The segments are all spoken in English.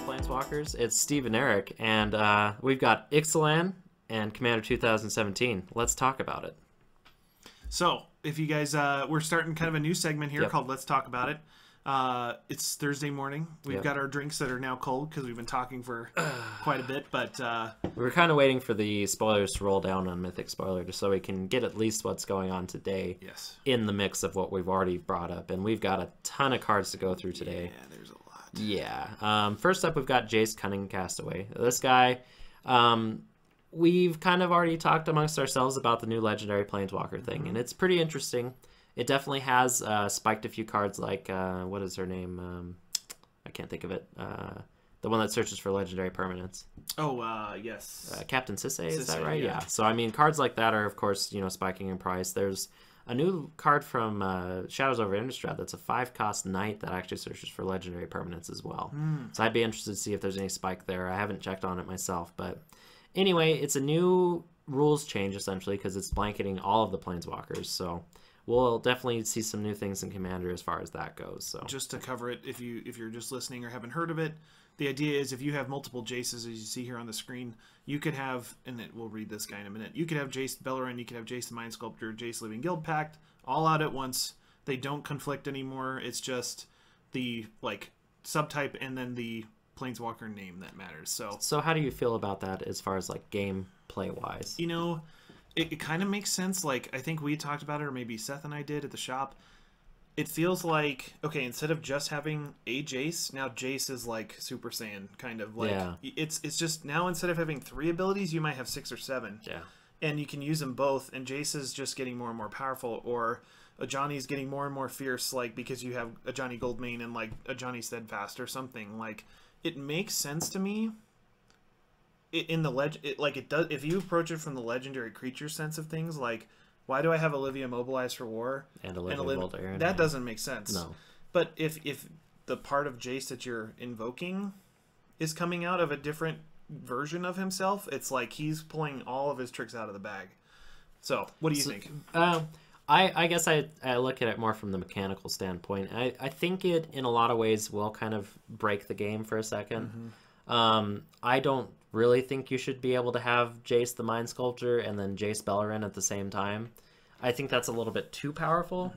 Planeswalkers, it's Steve and Eric, and we've got Ixalan and Commander 2017. Let's talk about it. So, if you guys, we're starting kind of a new segment here called Let's Talk About It. It's Thursday morning. We've got our drinks that are now cold because we've been talking for quite a bit, but... we were kind of waiting for the spoilers to roll down on Mythic Spoiler just so we can get at least what's going on today in the mix of what we've already brought up, and we've got a ton of cards to go through today. Yeah, there's a lot. Yeah. First up, we've got Jace Cunning Castaway. This guy, we've kind of already talked amongst ourselves about the new Legendary Planeswalker thing, and it's pretty interesting. It definitely has spiked a few cards like, what is her name? I can't think of it. The one that searches for Legendary Permanents. Oh, yes. Captain Sisay, is that right? Yeah. So, I mean, cards like that are, of course, spiking in price. There's a new card from Shadows over Innistrad that's a 5-cost knight that actually searches for Legendary Permanents as well. So I'd be interested to see if there's any spike there. I haven't checked on it myself. But anyway, it's a new rules change, essentially, because it's blanketing all of the Planeswalkers. So we'll definitely see some new things in Commander as far as that goes. So just to cover it, if you're just listening or haven't heard of it, the idea is if you have multiple Jaces, as you see here on the screen, you could have, and we'll read this guy in a minute, you could have Jace Bellerin, you could have Jace the Mind Sculptor, Jace Living Guild Pact, all out at once. They don't conflict anymore. It's just the subtype and then the Planeswalker name that matters. So how do you feel about that as far as game play wise? It kind of makes sense. I think we talked about it, or maybe Seth and I did at the shop. It feels like, okay, instead of just having a Jace, now Jace is like Super Saiyan, kind of it's just now instead of having 3 abilities, you might have 6 or 7. Yeah. And you can use them both, and Jace is just getting more and more powerful, or Ajani's getting more and more fierce, because you have Ajani Goldmane and Ajani Steadfast or something. It makes sense to me. In the it does if you approach it from the legendary creature sense of things, why do I have Olivia mobilized for war and Olivia Voldaren? That doesn't make sense. No. But if the part of Jace that you're invoking is coming out of a different version of himself, it's like he's pulling all of his tricks out of the bag. So, what do you think? I guess I look at it more from the mechanical standpoint. I think it, in a lot of ways, will kind of break the game for a second. I don't really think you should be able to have Jace the Mind Sculptor and then Jace Bellerin at the same time. I think that's a little bit too powerful.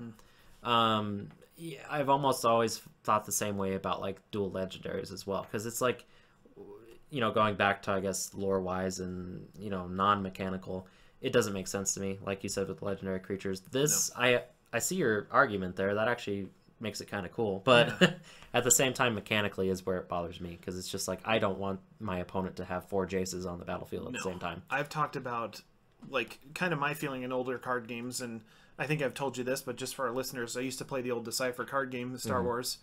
Yeah, I've almost always thought the same way about dual legendaries as well, because it's going back to, I guess, lore-wise and non-mechanical, it doesn't make sense to me, like you said with legendary creatures. This, no. I see your argument there. That actually makes it kind of cool, but at the same time, mechanically is where it bothers me, because it's just I don't want my opponent to have 4 Jaces on the battlefield at the same time. I've talked about kind of my feeling in older card games, and I think I've told you this, but just for our listeners, I used to play the old Decipher card game, Star Wars,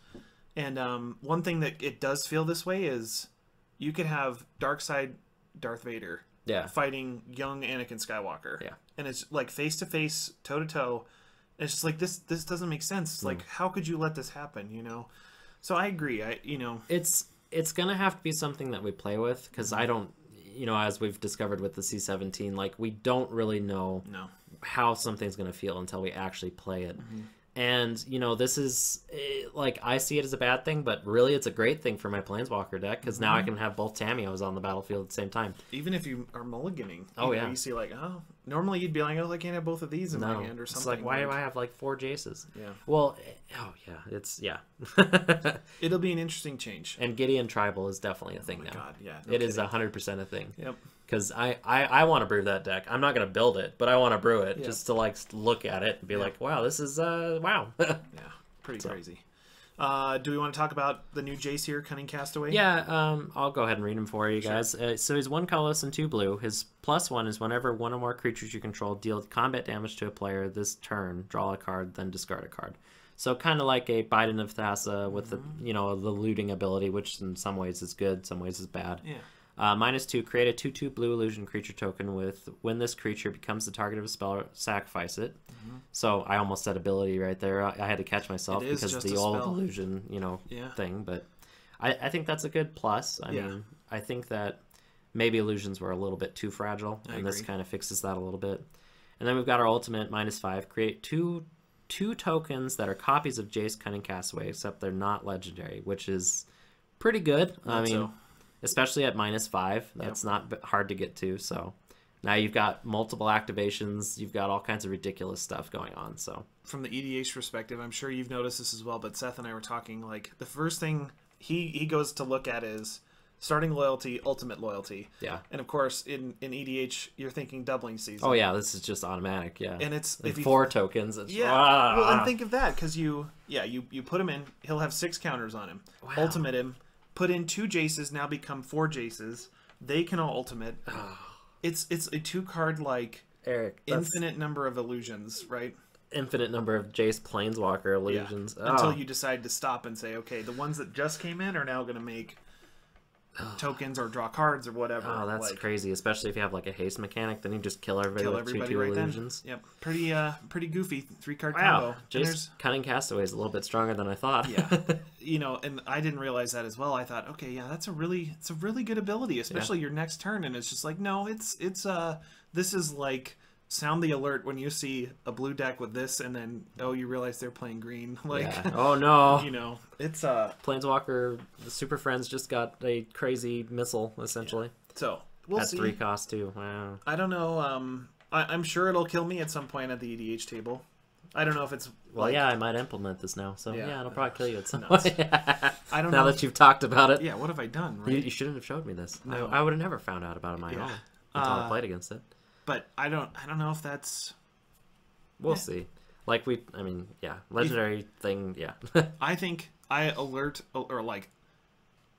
and one thing that it does feel this way is you could have Darkseid Darth Vader fighting young Anakin Skywalker, and it's face to face, toe to toe. It's just this doesn't make sense. How could you let this happen? So I agree. It's gonna have to be something that we play with, because I don't, as we've discovered with the C17, we don't really know how something's gonna feel until we actually play it. And, this is, I see it as a bad thing, but really it's a great thing for my Planeswalker deck, because now I can have both Tamios on the battlefield at the same time. Even if you are mulliganing. You see, normally you'd be I can't have both of these in my hand or something. It's why do I have, 4 Jaces? Yeah. Well, It'll be an interesting change. And Gideon Tribal is definitely a thing now. God, yeah. It is 100% a thing. Yep. Because I want to brew that deck. I'm not going to build it, but I want to brew it just to look at it and be wow, this is wow. Yeah, pretty crazy. Do we want to talk about the new Jace here, Cunning Castaway? Yeah, I'll go ahead and read him for you guys. So he's 1 colorless and 2 blue. His +1 is whenever 1 or more creatures you control deal combat damage to a player this turn, draw a card, then discard a card. So kind of like a Biden of Thassa with the the looting ability, which in some ways is good, some ways is bad. Yeah. -2, create a 2/2 blue illusion creature token with when this creature becomes the target of a spell, sacrifice it. So I almost said ability right there. I had to catch myself because of the old illusion, thing. But I think that's a good plus. I mean, I think that maybe illusions were a little bit too fragile, and this kind of fixes that a little bit. And then we've got our ultimate -5. Create two tokens that are copies of Jace Cunning Castaway, except they're not legendary, which is pretty good. I mean, especially at -5, that's not hard to get to. So now you've got multiple activations. You've got all kinds of ridiculous stuff going on. So from the EDH perspective, I'm sure you've noticed this as well, but Seth and I were talking, like, the first thing he goes to look at is starting loyalty, ultimate loyalty. Yeah. And of course, in EDH, you're thinking doubling season. Oh yeah, this is just automatic. Yeah. And it's if 4 tokens. It's, Well, and think of that, because you put him in. He'll have 6 counters on him. Wow. Ultimate him. Put in 2 Jaces. Now become 4 Jaces. They can all ultimate. It's a 2-card like Eric. Infinite number of illusions, right? Infinite number of Jace Planeswalker illusions. Yeah. Until you decide to stop and say, okay, the ones that just came in are now going to make tokens or draw cards or whatever. Oh, that's crazy, especially if you have like a haste mechanic. Then you just kill everybody with two right illusions. Then. Yep, pretty goofy 3-card wow. combo. Just Cunning Castaway is a little bit stronger than I thought. Yeah, and I didn't realize that as well. I thought, okay, yeah, it's a really good ability, especially your next turn. And it's just like, no, it's this is like sound the alert when you see a blue deck with this, and then you realize they're playing green. Like, oh no, it's Planeswalker. The Super Friends just got a crazy missile essentially. Yeah. So we'll see. 3 costs too. Wow. I don't know. I'm sure it'll kill me at some point at the EDH table. I don't know if it's I might implement this now. So yeah it'll probably kill you at some point. I don't know. Now that you've talked about it. Yeah, what have I done? Right? You shouldn't have showed me this. No. I would have never found out about it on my own until I played against it. But I don't know if that's. We'll see. Like legendary thing. Yeah. I think I alert or like.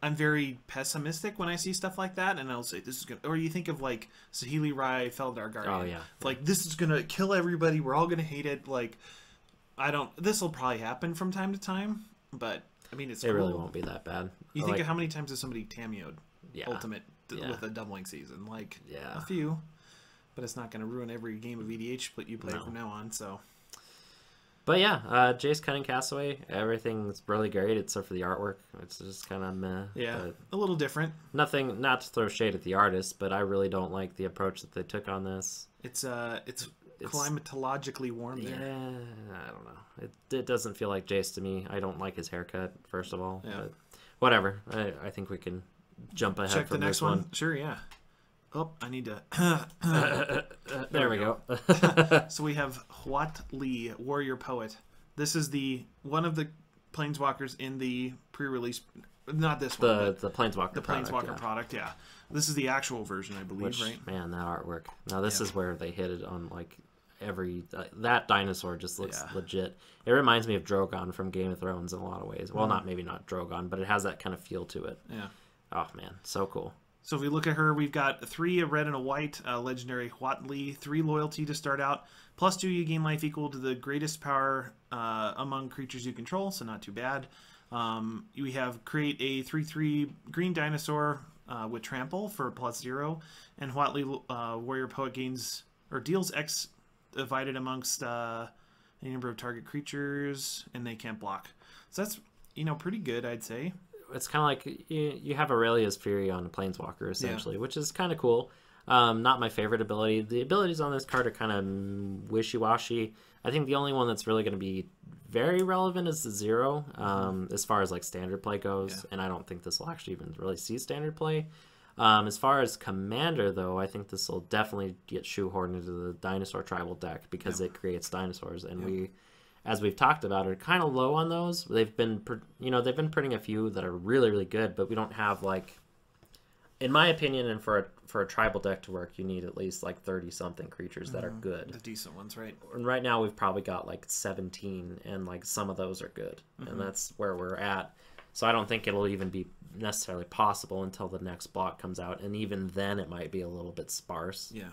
I'm very pessimistic when I see stuff like that, and I'll say this is gonna. Or you think of like Saheeli Rai, Feldar Guardian. Oh yeah. Like this is gonna kill everybody. We're all gonna hate it. Like, I don't. This will probably happen from time to time, but I mean it really won't be that bad. You think of how many times has somebody Tameo'd Ultimate with a doubling season? Like a few. But it's not going to ruin every game of EDH that you play from now on. So, but yeah, Jace Cunning Castaway, everything's really great except for the artwork. It's just kind of meh. Yeah, a little different. Nothing, not to throw shade at the artist, but I really don't like the approach that they took on this. It's climatologically warm there. Yeah, I don't know. It doesn't feel like Jace to me. I don't like his haircut, first of all. Yeah. But whatever. I think we can jump ahead Check from the next this one. Sure, yeah. Oh, I need to... there we go. So we have Huat Li, Warrior Poet. This is one of the Planeswalkers in the pre-release... Not this one. The Planeswalker the Planeswalker product, yeah. This is the actual version, I believe, right? Man, that artwork. Now, this is where they hit it on, like, every... that dinosaur just looks legit. It reminds me of Drogon from Game of Thrones in a lot of ways. Well, maybe not Drogon, but it has that kind of feel to it. Yeah. Oh, man. So cool. So if we look at her, we've got 3 a red and a white, legendary Huat Li, 3 loyalty to start out. +2, you gain life equal to the greatest power among creatures you control, so not too bad. We have create a 3/3 green dinosaur with trample for +0, and Huat Li Warrior Poet gains or deals X divided amongst any number of target creatures, and they can't block. So that's pretty good, I'd say. It's kind of like you have Aurelia's Fury on a Planeswalker, essentially, which is kind of cool. Not my favorite ability. The abilities on this card are kind of wishy-washy. I think the only one that's really going to be very relevant is the 0, as far as like standard play goes, and I don't think this will actually even really see standard play. As far as Commander, though, I think this will definitely get shoehorned into the Dinosaur Tribal deck because it creates dinosaurs, and we... As we've talked about, are kind of low on those. They've been printing a few that are really, really good, but we don't have like, in my opinion, and for a tribal deck to work, you need at least like 30-something creatures that are good. The decent ones, right? And right now we've probably got like 17, and like some of those are good, and that's where we're at. So I don't think it'll even be necessarily possible until the next block comes out, and even then it might be a little bit sparse. Yeah.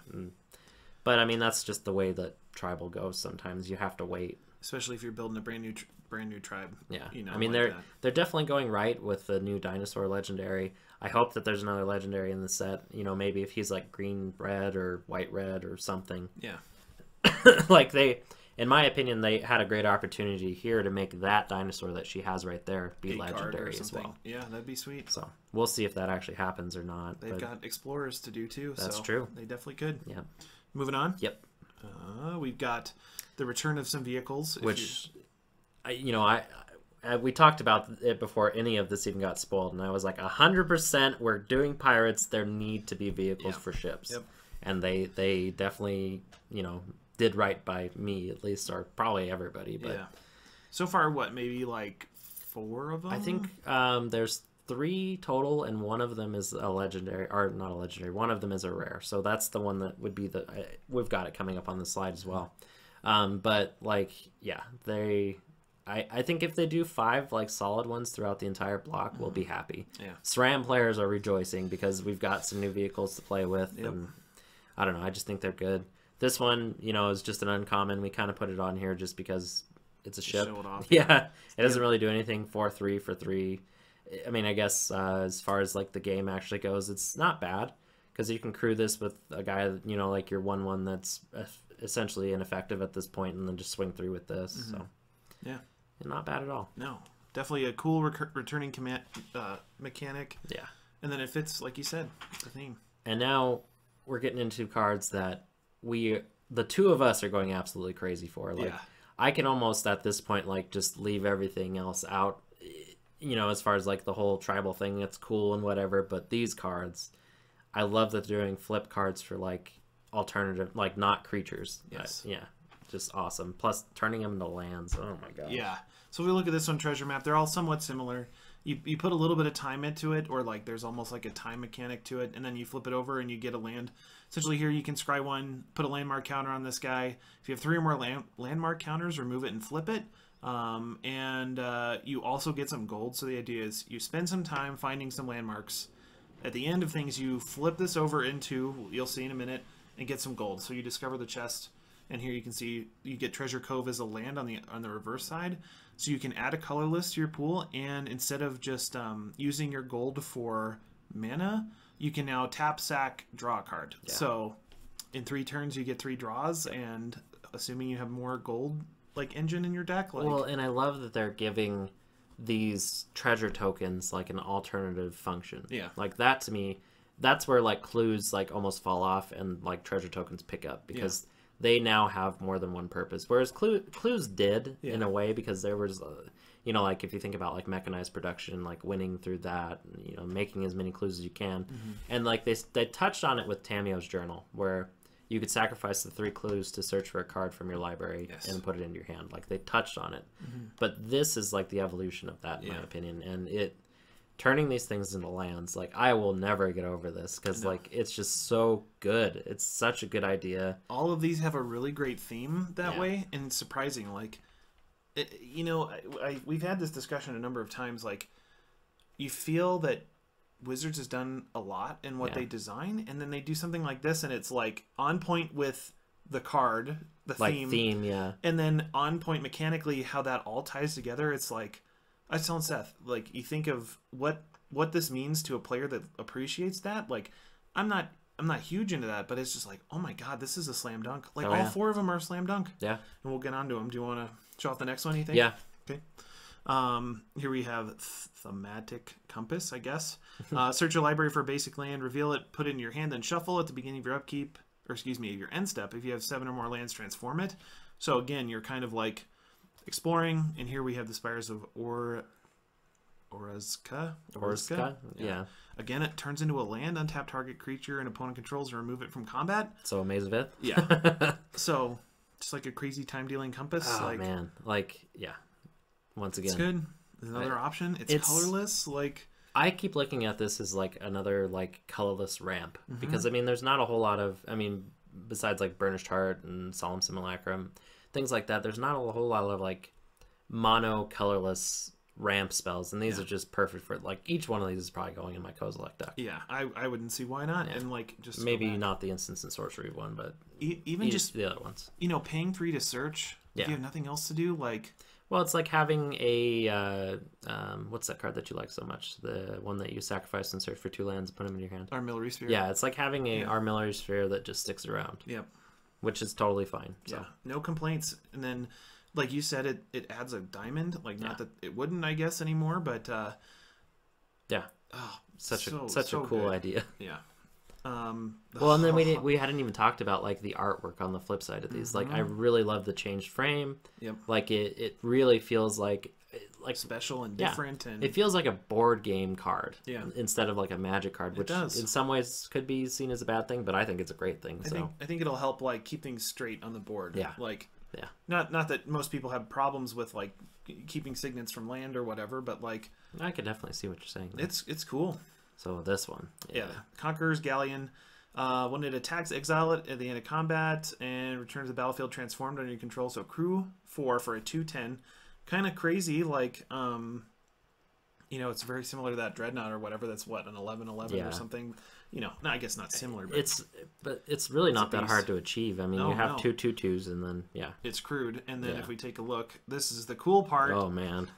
But I mean, that's just the way that tribal goes. Sometimes you have to wait. Especially if you're building a brand new tribe. Yeah, I mean they're definitely going right with the new dinosaur legendary. I hope that there's another legendary in the set. Maybe if he's like green red or white red or something. Yeah. Like in my opinion, they had a great opportunity here to make that dinosaur that she has right there be legendary as well. Yeah, that'd be sweet. So we'll see if that actually happens or not. They've got explorers to do too. That's true. They definitely could. Yeah. Moving on. Yep. we've got the return of some vehicles. Which, we talked about it before any of this even got spoiled, and I was like, 100% we're doing pirates. There need to be vehicles for ships. Yep. And they definitely, did right by me, at least, or probably everybody. But yeah. So far, what, maybe like 4 of them? I think there's 3 total, and one of them is a legendary, or not a legendary. One of them is a rare. So that's the one that would be we've got it coming up on the slide as well. But like, yeah, I think if they do 5 like solid ones throughout the entire block, we'll be happy. Yeah. SRAM players are rejoicing because we've got some new vehicles to play with, and I don't know. I just think they're good. This one, is just an uncommon. We kind of put it on here just because it's a ship. Show it off. Yeah, it doesn't really do anything. 4/3 for 3. I mean, I guess as far as like the game actually goes, it's not bad because you can crew this with a guy, like your 1/1 that's essentially ineffective at this point, and then just swing through with this. So yeah, not bad at all. No, definitely a cool returning mechanic. Yeah, and then it fits, like you said, the theme. And now we're getting into cards that the 2 of us are going absolutely crazy for. Like, I can almost at this point like just leave everything else out. As far as like the whole tribal thing, it's cool and whatever. But these cards, I love that they're doing flip cards for like alternative, like not creatures. Yes. Yeah. Just awesome. Plus turning them into lands. Oh my god. Yeah. So if we look at this one, Treasure Map, they're all somewhat similar. You put a little bit of time into it, or like there's almost like a time mechanic to it, and then you flip it over and you get a land. Essentially here you can scry 1, put a landmark counter on this guy. If you have 3 or more landmark counters, remove it and flip it. You also get some gold. So the idea is you spend some time finding some landmarks. At the end of things, you flip this over into, you'll see in a minute, and get some gold. So you discover the chest, and here you can see you get Treasure Cove as a land on the reverse side. So you can add a colorless to your pool, and instead of just using your gold for mana, you can now tap, sack, draw a card. Yeah. So in 3 turns you get 3 draws, and assuming you have more gold like engine in your deck. Well, and I love that they're giving these treasure tokens like an alternative function. Yeah. Like that to me, that's where like clues like almost fall off and like treasure tokens pick up because they now have more than one purpose. Whereas clues did in a way because there was, like if you think about like mechanized production, like winning through that, making as many clues as you can. And like they touched on it with Tamio's journal where you could sacrifice the 3 clues to search for a card from your library and put it into your hand. Like they touched on it. But this is like the evolution of that in my opinion. And turning these things into lands, like I will never get over this because like it's just so good. It's such a good idea. All of these have a really great theme that way, and surprising. Like, we've had this discussion a number of times. Like, you feel that Wizards has done a lot in what they design, and then they do something like this, and it's like on point with the card, the theme, and then on point mechanically how that all ties together. It's like, I was telling Seth, like you think of what this means to a player that appreciates that. Like, I'm not huge into that, but it's just like, oh my god, this is a slam dunk. Like all 4 of them are a slam dunk. Yeah, and we'll get onto them. Do you want to show off the next one? You think? Yeah. Okay. Here we have Thematic Compass, I guess. Search your library for a basic land, reveal it, put it in your hand, then shuffle at the beginning of your upkeep, or excuse me, your end step. If you have 7 or more lands, transform it. So again, you're kind of like exploring, and here we have the Spires of Orzka. Yeah. Again, it turns into a land, untap target creature and opponent controls, and remove it from combat. So Maze of Ith. Yeah. So just like a crazy time-dealing compass. Oh, man. Like, yeah. Once again. It's good. There's another option. It's colorless. Like, I keep looking at this as like another like colorless ramp because I mean there's not a whole lot of besides like Burnished Heart and Solemn Simulacrum, things like that, there's not a whole lot of like mono colorless ramp spells, and these are just perfect for like each one of these is probably going in my Kozilek deck. Yeah, I wouldn't see why not. And like just maybe not the Instance and Sorcery one, but even just the other ones. Paying 3 to search if you have nothing else to do, like. Well, it's like having a what's that card that you like so much? The one that you sacrifice and search for 2 lands and put them in your hand. Armillary Sphere. Yeah, it's like having a Armillary Sphere that just sticks around. Yep. Which is totally fine. So. Yeah, no complaints. And then, like you said, it adds a diamond. Like not that it wouldn't, I guess, anymore, but yeah. Oh, such a cool idea. Yeah. Well, and then we hadn't even talked about like the artwork on the flip side of these. Like I really love the changed frame. Yep. Like it really feels like special and different, and it feels like a board game card. Yeah. Instead of like a Magic card, which in some ways could be seen as a bad thing, but I think it's a great thing. I think it'll help like keep things straight on the board. Yeah. Like not that most people have problems with like keeping signets from land or whatever, but like I could definitely see what you're saying. It's cool. So this one, Conqueror's Galleon. When it attacks, exile it at the end of combat and returns to the battlefield transformed under your control. So crew 4 for a 2/10. Kind of crazy, like it's very similar to that Dreadnought or whatever. That's what, an 11/11 or something. No, I guess not similar, but it's really not that hard to achieve. I mean, you have 2 2/2s and then it's crude. And then if we take a look, this is the cool part. Oh man.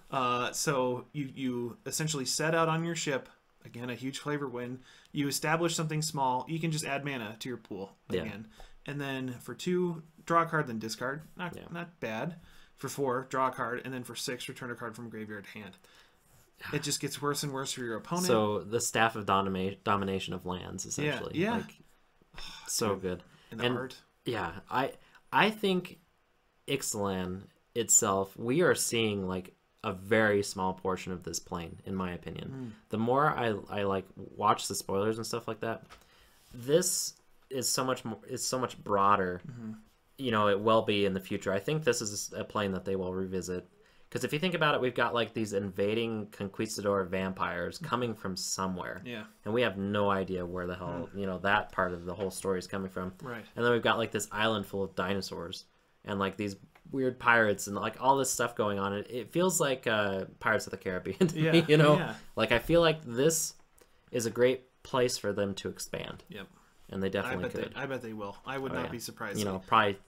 So you essentially set out on your ship. Again, a huge flavor win. You establish something small. You can just add mana to your pool again. And then for 2, draw a card, then discard. Not bad. For 4, draw a card. And then for 6, return a card from graveyard to hand. It just gets worse and worse for your opponent. So the Staff of Domination of Lands, essentially. Yeah. Like, so good. And the art. Yeah. I think Ixalan itself, we are seeing like a very small portion of this plane, in my opinion. The more I like watch the spoilers and stuff like that, this is so much more. It's so much broader. It will be in the future. I think this is a plane that they will revisit, because if you think about it, we've got like these invading conquistador vampires coming from somewhere, and we have no idea where the hell that part of the whole story is coming from. Right. And then we've got like this island full of dinosaurs and like these weird pirates and like all this stuff going on. It feels like Pirates of the Caribbean to me, Like I feel like this is a great place for them to expand. Yep. And they definitely could. I bet they will. I would not be surprised. Probably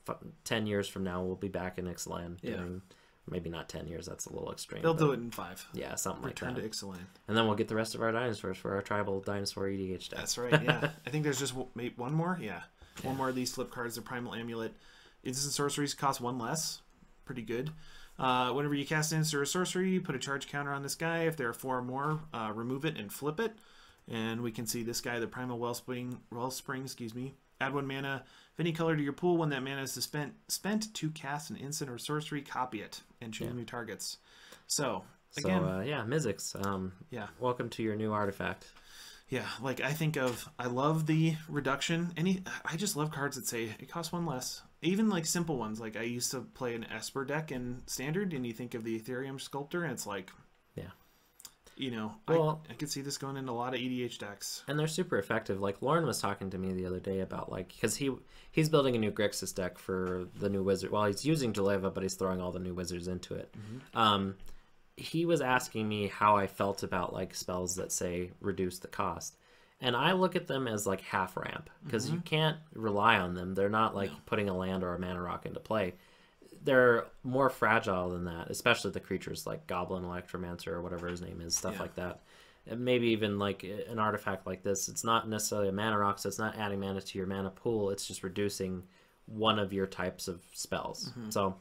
10 years from now we'll be back in Ixalan doing, maybe not 10 years, that's a little extreme. They'll do it in 5. Yeah, something like that. Return to Ixalan. And then we'll get the rest of our dinosaurs for our tribal dinosaur EDH deck. That's right, yeah. I think there's just one more, one more of these flip cards, the Primal Amulet. Instant sorceries cost 1 less. Pretty good. Whenever you cast an instant or sorcery, you put a charge counter on this guy. If there are 4 or more, remove it and flip it. And we can see this guy, the Primal Wellspring, add 1 mana of any color to your pool. When that mana is spent to cast an instant or sorcery, copy it and choose new targets. So again, Mizzix. Welcome to your new artifact. Yeah, like I love the reduction. I just love cards that say it costs 1 less. Even like simple ones. Like I used to play an Esper deck in Standard, and you think of the Ethereum Sculptor, and it's like, I could see this going into a lot of EDH decks. And they're super effective. Like Lauren was talking to me the other day about because he's building a new Grixis deck for the new wizard. Well, he's using Jeleva, but he's throwing all the new wizards into it. He was asking me how I felt about like spells that say reduce the cost. And I look at them as like half ramp, because you can't rely on them. They're not like putting a land or a mana rock into play. They're more fragile than that, especially the creatures like Goblin Electromancer or whatever his name is, stuff like that. And maybe even like an artifact like this. It's not necessarily a mana rock, so it's not adding mana to your mana pool. It's just reducing one of your types of spells. So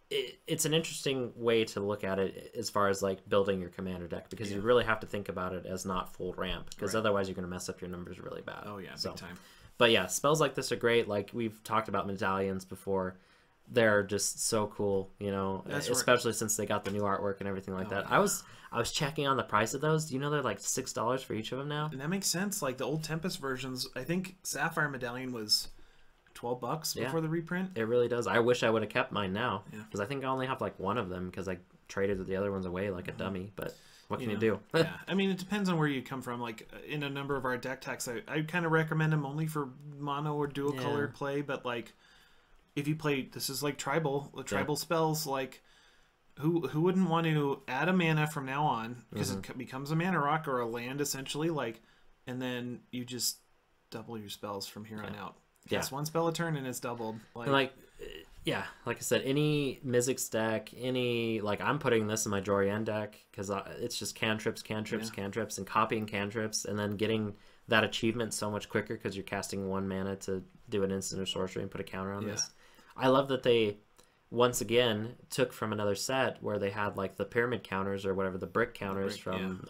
it's an interesting way to look at it as far as like building your commander deck, because you really have to think about it as not full ramp, because otherwise you're going to mess up your numbers really bad. Oh yeah, big time. But yeah, spells like this are great. Like we've talked about medallions before. They're just so cool, especially since they got the new artwork and everything like that. Yeah. I was checking on the price of those. Do you know they're like $6 for each of them now? And that makes sense. Like the old Tempest versions, I think Sapphire Medallion was $12 before the reprint. It really does. I wish I would have kept mine now, because I think I only have like 1 of them, because I traded the other ones away like a dummy. But what can you do? Yeah, I mean, it depends on where you come from. Like in a number of our deck techs, I kind of recommend them only for mono or dual colored play. But like, if you play, this is like tribal spells, like who wouldn't want to add a mana from now on, because it becomes a mana rock or a land essentially, like, and then you just double your spells from here on out. Cast 1 spell a turn and it's doubled. Like I said, any Mizzix deck, like I'm putting this in my Jorian deck, because it's just cantrips, and copying cantrips, and then getting that achievement so much quicker because you're casting 1 mana to do an instant or sorcery and put a counter on this. I love that they once again took from another set where they had like the pyramid counters or whatever, the brick counters from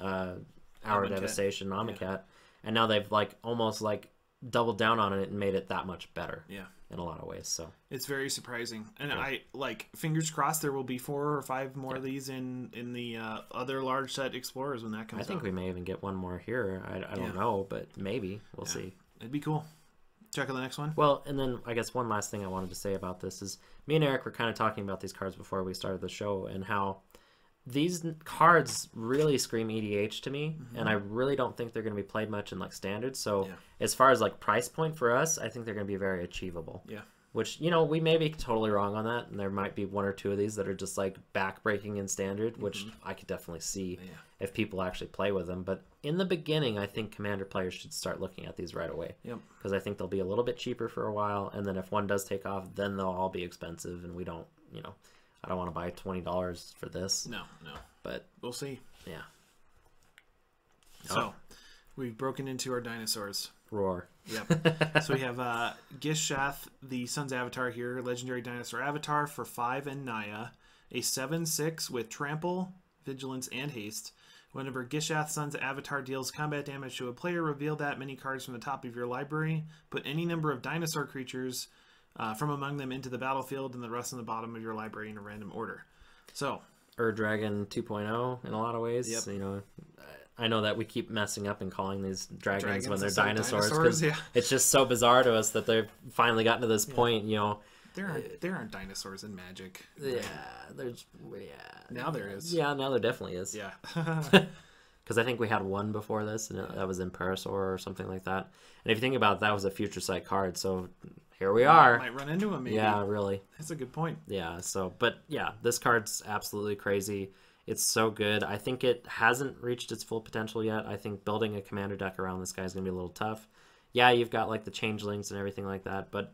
Hour of Devastation, Amonkhet, and now they've like almost like doubled down on it and made it that much better. Yeah. In a lot of ways. So it's very surprising, and I like, fingers crossed there will be 4 or 5 more of these in the other large set Explorers when that comes out. I think we may even get one more here. I don't know, but maybe we'll see. It'd be cool. Check out the next one. Well, and then I guess one last thing I wanted to say about this is me and Eric were kind of talking about these cards before we started the show, and how these cards really scream EDH to me, and I really don't think they're going to be played much in like standard. So as far as like price point for us, I think they're going to be very achievable. Yeah. Which, you know, we may be totally wrong on that, and there might be 1 or 2 of these that are just like back-breaking in standard, which I could definitely see if people actually play with them. But in the beginning, I think Commander players should start looking at these right away. Yep. Because I think they'll be a little bit cheaper for a while, and then if one does take off, then they'll all be expensive, and we don't, you know, I don't want to buy $20 for this. No. But we'll see. Yeah. So, we've broken into our dinosaurs. Roar. Yep. So we have Gishath, the Sun's Avatar here, Legendary Dinosaur Avatar for 5 and Naya. A 7/6 with Trample, Vigilance, and Haste. Whenever Gishath Sun's Avatar deals combat damage to a player, reveal that many cards from the top of your library. Put any number of dinosaur creatures from among them into the battlefield, and the rest on the bottom of your library in a random order. So, Dragon 2.0 in a lot of ways. Yep. You know, I know that we keep messing up and calling these dragons when they're dinosaurs, because it's just so bizarre to us that they've finally gotten to this point. You know, there aren't dinosaurs in Magic. Yeah, Now there is. Yeah, now there definitely is. Yeah. Because I think we had one before this, and that was in Parasaur or something like that. And if you think about it, that was a Future Sight card, so here we are. Might run into him, maybe. Yeah, really. That's a good point. Yeah, so, but yeah, this card's absolutely crazy. It's so good. I think it hasn't reached its full potential yet. I think building a commander deck around this guy is going to be a little tough. Yeah, you've got like the changelings and everything like that, but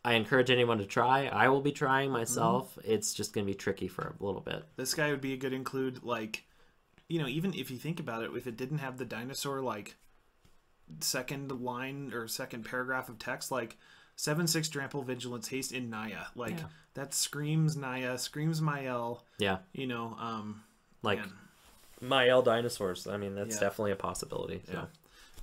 I encourage anyone to try. I will be trying myself. It's just going to be tricky for a little bit. This guy would be a good include, like, you know, even if you think about it, if it didn't have the dinosaur, like, second line or second paragraph of text, like, 7/6 Trample, Vigilance, Haste in Naya. Like, that screams Naya, screams Mael. Yeah. You know, like, Mael dinosaurs. I mean, that's definitely a possibility. So.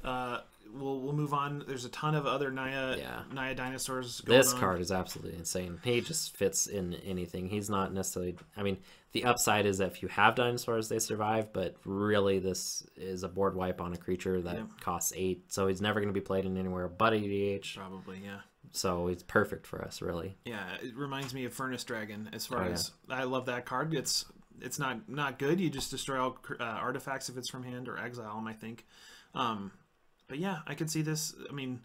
Yeah. We'll move on. There's a ton of other Naya dinosaurs going This on. card is absolutely insane. He just fits in anything. He's not necessarily... I mean, the upside is that if you have dinosaurs, they survive, but really this is a board wipe on a creature that costs 8, so he's never going to be played in anywhere but EDH. Probably, yeah. So he's perfect for us, really. Yeah, it reminds me of Furnace Dragon as far as... I love that card. It's not good. You just destroy all artifacts if it's from hand, or exile them, I think. But yeah, I could see this. I mean,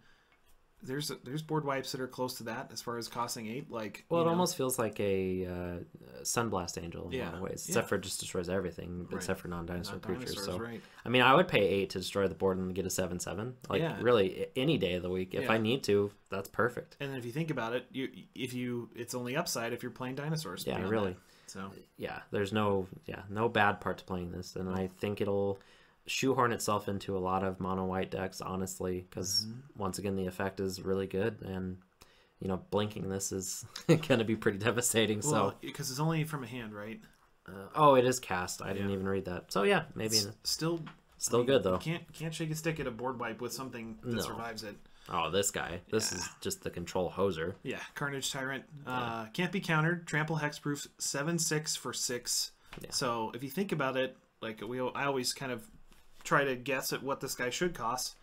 there's board wipes that are close to that as far as costing 8. Like, well, it almost feels like a Sunblast Angel in a lot of ways, except for it just destroys everything, except for non-dinosaur creatures. So, I mean, I would pay 8 to destroy the board and get a 7/7. Like, really, any day of the week, if I need to, that's perfect. And then if you think about it, it's only upside if you're playing dinosaurs. Yeah, really. That. So yeah, there's no bad part to playing this, and I think it'll shoehorn itself into a lot of mono white decks, honestly, because once again the effect is really good, and you know, blinking this is going to be pretty devastating. Well, so because it's only from a hand, right? Oh, it is cast. I didn't even read that. So yeah, maybe it's still good though. You can't shake a stick at a board wipe with something that survives it. Oh, this guy. This is just the control hoser. Yeah, Carnage Tyrant. Can't be countered. Trample Hexproof. 7/6 for 6. Yeah. So if you think about it, like I always kind of try to guess at what this guy should cost.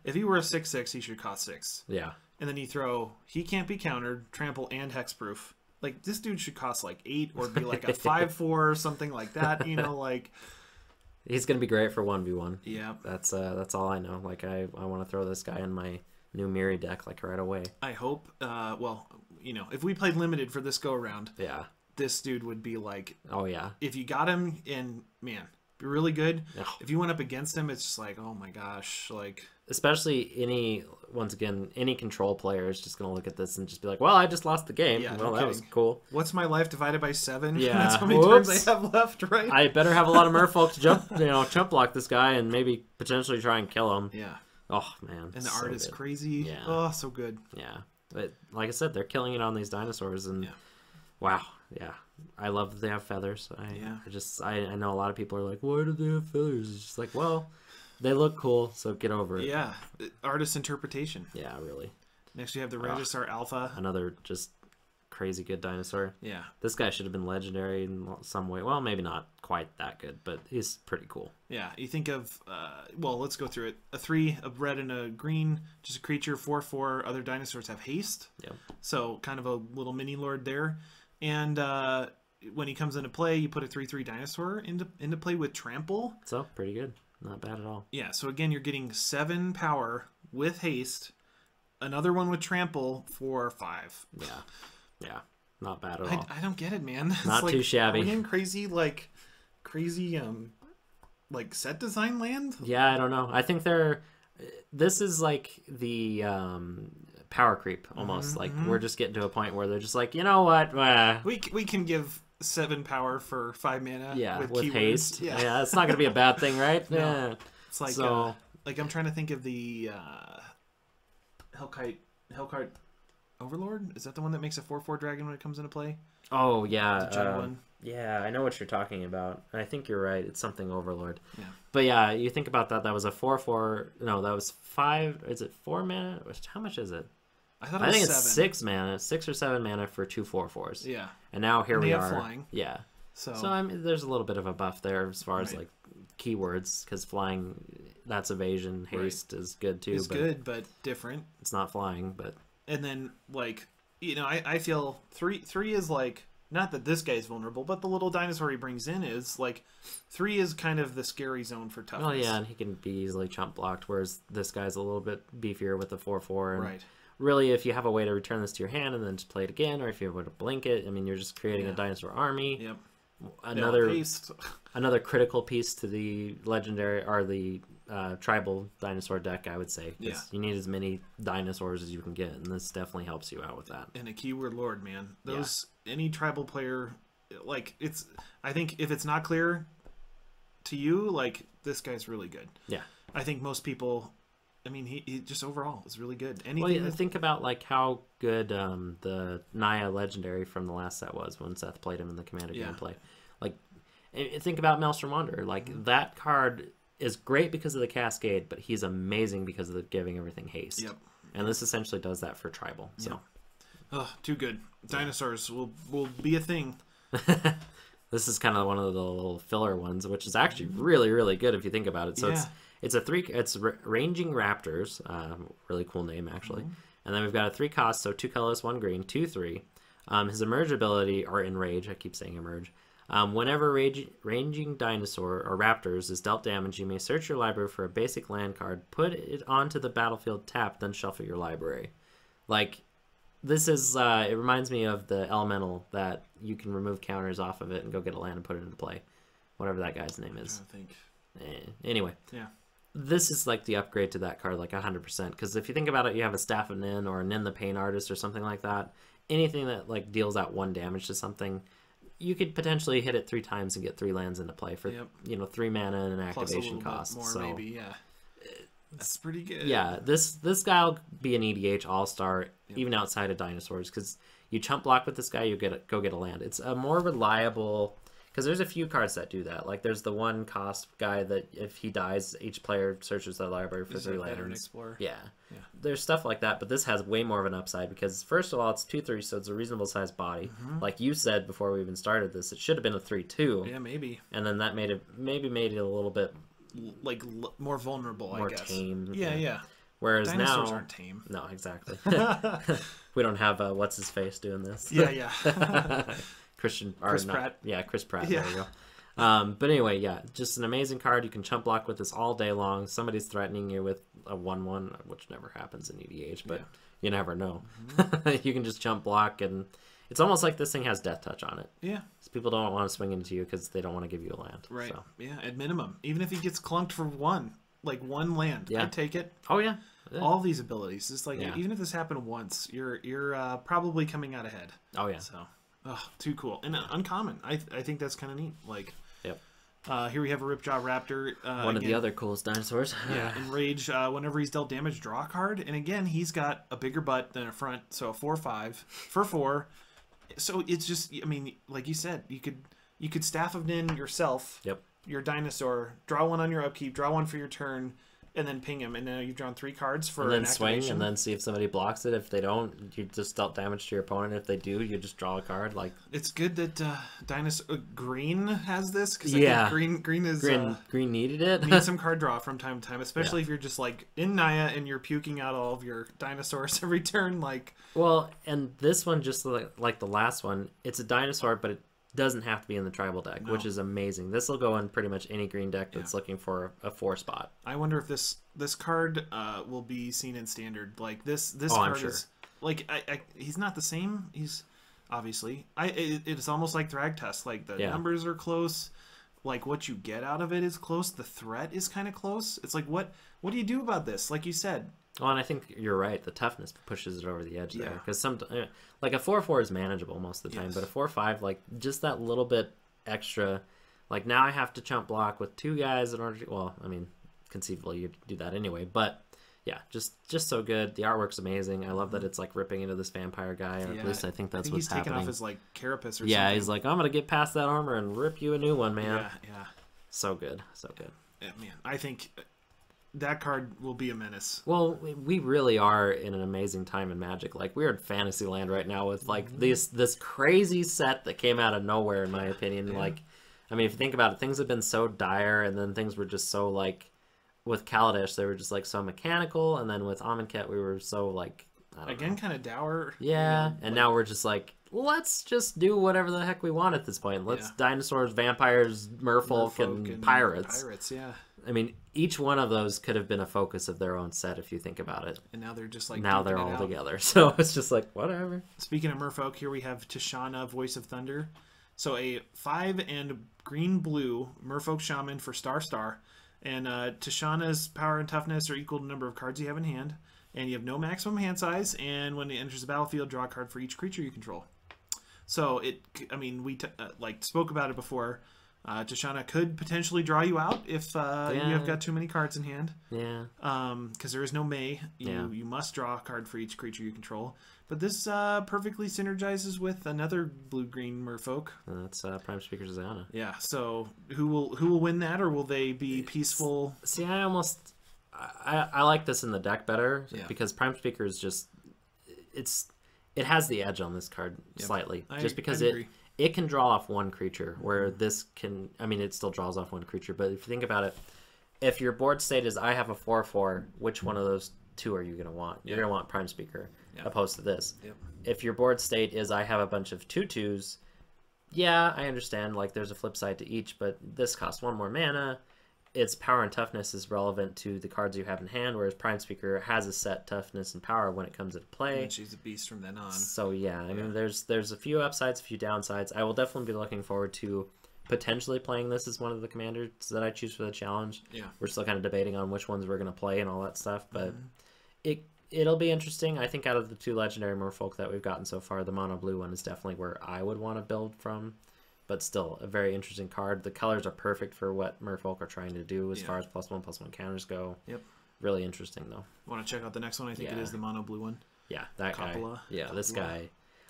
If he were a 6/6, he should cost 6. Yeah. And then you throw he can't be countered, trample, and hexproof. Like, this dude should cost like 8 or be like a 5/4 or something like that. You know, like, he's gonna be great for 1v1. Yeah. That's all I know. Like, I want to throw this guy in my new Miri deck like right away. I hope. Well, you know, if we played limited for this go around, this dude would be like, oh yeah. If you got him in, man, be really good. If you went up against him, it's just like, oh my gosh, like, especially any control player is just gonna look at this and just be like, well, I just lost the game. Yeah, well, that was cool. What's my life divided by 7? Yeah. That's how many turns I have left, right? I better have a lot of merfolk to chump block this guy and maybe potentially try and kill him. Yeah. Oh man. And the art is crazy. Yeah. Oh, so good. Yeah. But like I said, they're killing it on these dinosaurs, and wow. Yeah. I love that they have feathers. I know a lot of people are like, why do they have feathers? It's just like, well, They look cool, so get over it. Yeah, artist interpretation. Yeah, really. Next we have the Regisaur Alpha. Another just crazy good dinosaur. Yeah. This guy should have been legendary in some way. Well, maybe not quite that good, but he's pretty cool. Yeah, you think of, well, let's go through it. A 3, a red and a green, just a creature, 4/4. Other dinosaurs have haste. Yeah. So kind of a little mini lord there. And when he comes into play, you put a 3/3 dinosaur into play with trample. So pretty good. Not bad at all. Yeah, so again, you're getting 7 power with haste. Another one with trample for 5. Yeah. Yeah. Not bad at all. I don't get it, man. It's Not too shabby. Are we in crazy set design land? Yeah, I don't know. I think this is like the power creep almost. Like we're just getting to a point where they're just like, you know what? We can give 7 power for 5 mana. Yeah, with keywords. haste. Yeah. Yeah, it's not going to be a bad thing, right? No. Yeah. It's like I'm trying to think of the Hellkite Overlord. Is that the one that makes a 4/4 dragon when it comes into play? Oh yeah, The Jed one. Yeah, I know what you're talking about. I think you're right. It's something Overlord. Yeah. But yeah, you think about that. That was a 4/4. No, that was 5. Is it 4 mana? How much is it? I thought I it was think 7. it's 6 mana, 6 or 7 mana for 2 4/4s. Yeah. And now here we have are. flying. Yeah. So I mean, there's a little bit of a buff there as far as Right. like keywords, because flying, that's evasion. Haste is good too. it's good, but different. It's not flying, but And then I feel three is like, not that this guy's vulnerable, but the little dinosaur he brings in is like, 3 is kind of the scary zone for toughness. oh yeah, and he can be easily chump blocked, whereas this guy's a little bit beefier with the 4/4. And Right. really, if you have a way to return this to your hand and then just play it again, or if you have a way to blink it, I mean, you're just creating a dinosaur army. Yep. Another critical piece to the legendary or the tribal dinosaur deck, I would say. 'Cause Yeah. you need as many dinosaurs as you can get, and this definitely helps you out with that. And a keyword lord, man. Any tribal player, I think if it's not clear to you, like, this guy's really good. Yeah. I think most people, I mean, he just overall is really good. Well, yeah, think about like how good the Naya legendary from the last set was when Seth played him in the Commander gameplay. Like, think about Maelstrom Wanderer. Like, that card is great because of the Cascade, but he's amazing because of the giving everything haste. Yep. And this essentially does that for tribal. So, oh, too good. Dinosaurs will be a thing. this is kind of one of the little filler ones, which is actually really, really good if you think about it. So it's Ranging Raptors, really cool name actually. And then we've got a 3 cost, so 2 colorless, 1 green, 2/3. His emerge ability, or enrage, I keep saying emerge. Whenever ranging dinosaur or raptors is dealt damage, you may search your library for a basic land card, put it onto the battlefield tapped, then shuffle your library. Like, this is, it reminds me of the elemental that you can remove counters off of it and go get a land and put it into play. Whatever that guy's name is. I think. Anyway. Yeah. This is like the upgrade to that card, like 100%. Because if you think about it, you have a Staff of Nin or a Nin the Pain Artist or something like that. Anything that like deals out 1 damage to something, you could potentially hit it 3 times and get 3 lands into play for 3 mana and an activation cost. More, so maybe, yeah. That's pretty good. Yeah, this guy'll be an EDH all-star even outside of dinosaurs, because you chump block with this guy, you go get a land. It's a more reliable, because there's a few cards that do that. Like there's the 1 cost guy that if he dies, each player searches their library for 3 lands. Yeah, there's stuff like that, but this has way more of an upside because first of all, it's 2/3, so it's a reasonable sized body. Like you said before we even started this, it should have been a 3/2. Yeah, maybe. And then that made it a little bit like more vulnerable, more I guess. tame. Yeah. Whereas dinosaurs now aren't tame. No, exactly. We don't have what's his face doing this. Yeah. Chris Pratt. Yeah, Chris Pratt. Yeah. There you go. But anyway, yeah, just an amazing card. You can chump block with this all day long. Somebody's threatening you with a 1/1, which never happens in EDH, but you never know. You can just chump block, and it's almost like this thing has Death Touch on it. Yeah. So people don't want to swing into you because they don't want to give you a land. Right. So. Yeah, at minimum. Even if he gets clunked for 1 land, I'd take it. Oh, yeah. All these abilities. It's like, even if this happened once, you're probably coming out ahead. Oh, yeah. So, too cool. And uncommon. I think that's kind of neat. Like, yep. Here we have a Ripjaw Raptor. One of the other coolest dinosaurs. Yeah, Enrage. Whenever he's dealt damage, draw a card. And again, he's got a bigger butt than a front, so a 4/5 for 4. So it's just, I mean, like you said, you could Staff of Nin yourself. Yep. your dinosaur, draw one on your upkeep, draw one for your turn, and then ping him. And now you've drawn 3 cards for and then an activation. swing, and then see if somebody blocks it. If they don't, you just dealt damage to your opponent. If they do, you just draw a card. Like, it's good that dinosaur green has this, because yeah, green is green needed it. needs some card draw from time to time, especially if you're just like in Naya and you're puking out all of your dinosaurs every turn. Like, well, and this one, just like the last one, it's a dinosaur, but it doesn't have to be in the tribal deck, which is amazing. This will go in pretty much any green deck that's looking for a 4 spot. I wonder if this card will be seen in standard. Like this oh, card I'm sure. is like he's not the same. He's obviously it's almost like Thrag Test. Like the numbers are close. Like what you get out of it is close. The threat is kind of close. It's like what do you do about this? Like you said. Well, and I think you're right. The toughness pushes it over the edge there, because like a 4/4 is manageable most of the time, but a 4/5, like just that little bit extra. Like now I have to chump block with 2 guys in order to. Well, I mean, conceivably you do that anyway, but yeah, just so good. The artwork's amazing. I love that it's like ripping into this vampire guy, or at least I think that's what's happening. He's taking off his like carapace or something. Yeah, he's like, I'm gonna get past that armor and rip you a new one, man. Yeah. So good, so good. Yeah, man, I think that card will be a menace. Well, we really are in an amazing time in Magic. Like, we're in Fantasyland right now with like this crazy set that came out of nowhere, in my opinion. Like, I mean, if you think about it, things have been so dire, and then things were just so like, with Kaladesh, they were just like so mechanical, and then with Amonkhet, we were so like, I don't know. Kind of dour. Yeah, and now we're just like, let's just do whatever the heck we want at this point. Let's dinosaurs, vampires, merfolk, and pirates. Pirates, yeah. I mean, each one of those could have been a focus of their own set if you think about it. And now they're just like now they're all together. So it's just like whatever. Speaking of merfolk, here we have Tishana, Voice of Thunder. So a 5 and green blue merfolk shaman for star. And Tishana's power and toughness are equal to the number of cards you have in hand. And you have no maximum hand size. And when it enters the battlefield, draw a card for each creature you control. So we spoke about it before. Tishana could potentially draw you out if you have got too many cards in hand. Yeah. Because there is no May. You must draw a card for each creature you control. But this perfectly synergizes with another blue-green merfolk. That's Prime Speaker Zayana. Yeah. So who will win that, or will they be peaceful? See, I like this in the deck better because Prime Speaker is just it has the edge on this card slightly, just because it can draw off 1 creature, where this can, I mean, it still draws off 1 creature, but if you think about it, if your board state is I have a 4/4, which one of those 2 are you going to want? You're going to want Prime Speaker, opposed to this. If your board state is I have a bunch of 2/2s, yeah, I understand, like, there's a flip side to each, but this costs 1 more mana. Its power and toughness is relevant to the cards you have in hand, whereas Prime Speaker has a set toughness and power when it comes into play. And she's a beast from then on. So yeah, I mean, there's a few upsides, a few downsides. I will definitely be looking forward to potentially playing this as one of the commanders that I choose for the challenge. Yeah, we're still kind of debating on which ones we're going to play and all that stuff, but it'll be interesting. I think out of the 2 legendary merfolk that we've gotten so far, the mono blue one is definitely where I would want to build from. But still, a very interesting card. The colors are perfect for what merfolk are trying to do as far as +1/+1 counters go. Yep. Really interesting, though. Want to check out the next one? I think it is the mono blue one. Yeah, that Coppola. guy. Yeah, this guy.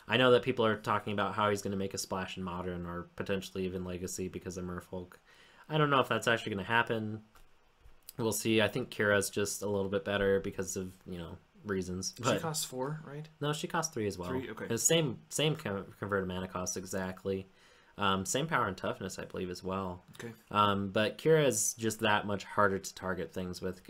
I know that people are talking about how he's going to make a splash in Modern or potentially even Legacy because of merfolk. I don't know if that's actually going to happen. We'll see. I think Kira's just a little bit better because of, reasons. But she costs 4, right? No, she costs 3 as well. 3, okay. The same converted mana cost exactly. Same power and toughness, I believe, as well. Okay. But Kira is just that much harder to target things with.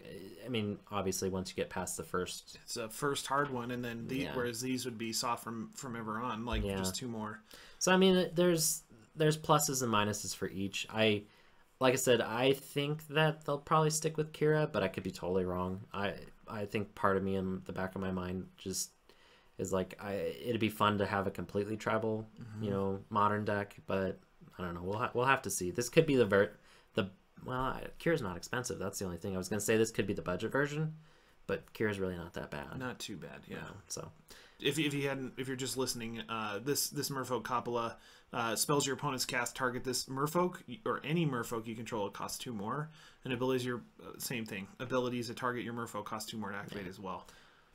I mean, obviously, once you get past the first... It's a first hard one, and then whereas these would be soft from ever on, like just 2 more. So, I mean, there's pluses and minuses for each. Like I said, I think that they'll probably stick with Kira, but I could be totally wrong. I think part of me in the back of my mind just... is like it'd be fun to have a completely tribal, modern deck, but I don't know. We'll have to see. This could be Kira's not expensive. That's the only thing I was gonna say. This could be the budget version, but Kira's really not that bad. Not too bad, yeah. So if you're just listening, this Merfolk Coppola spells your opponent's cast target this Merfolk or any Merfolk you control. It costs 2 more, and abilities same thing. Abilities that target your Merfolk cost 2 more to activate as well.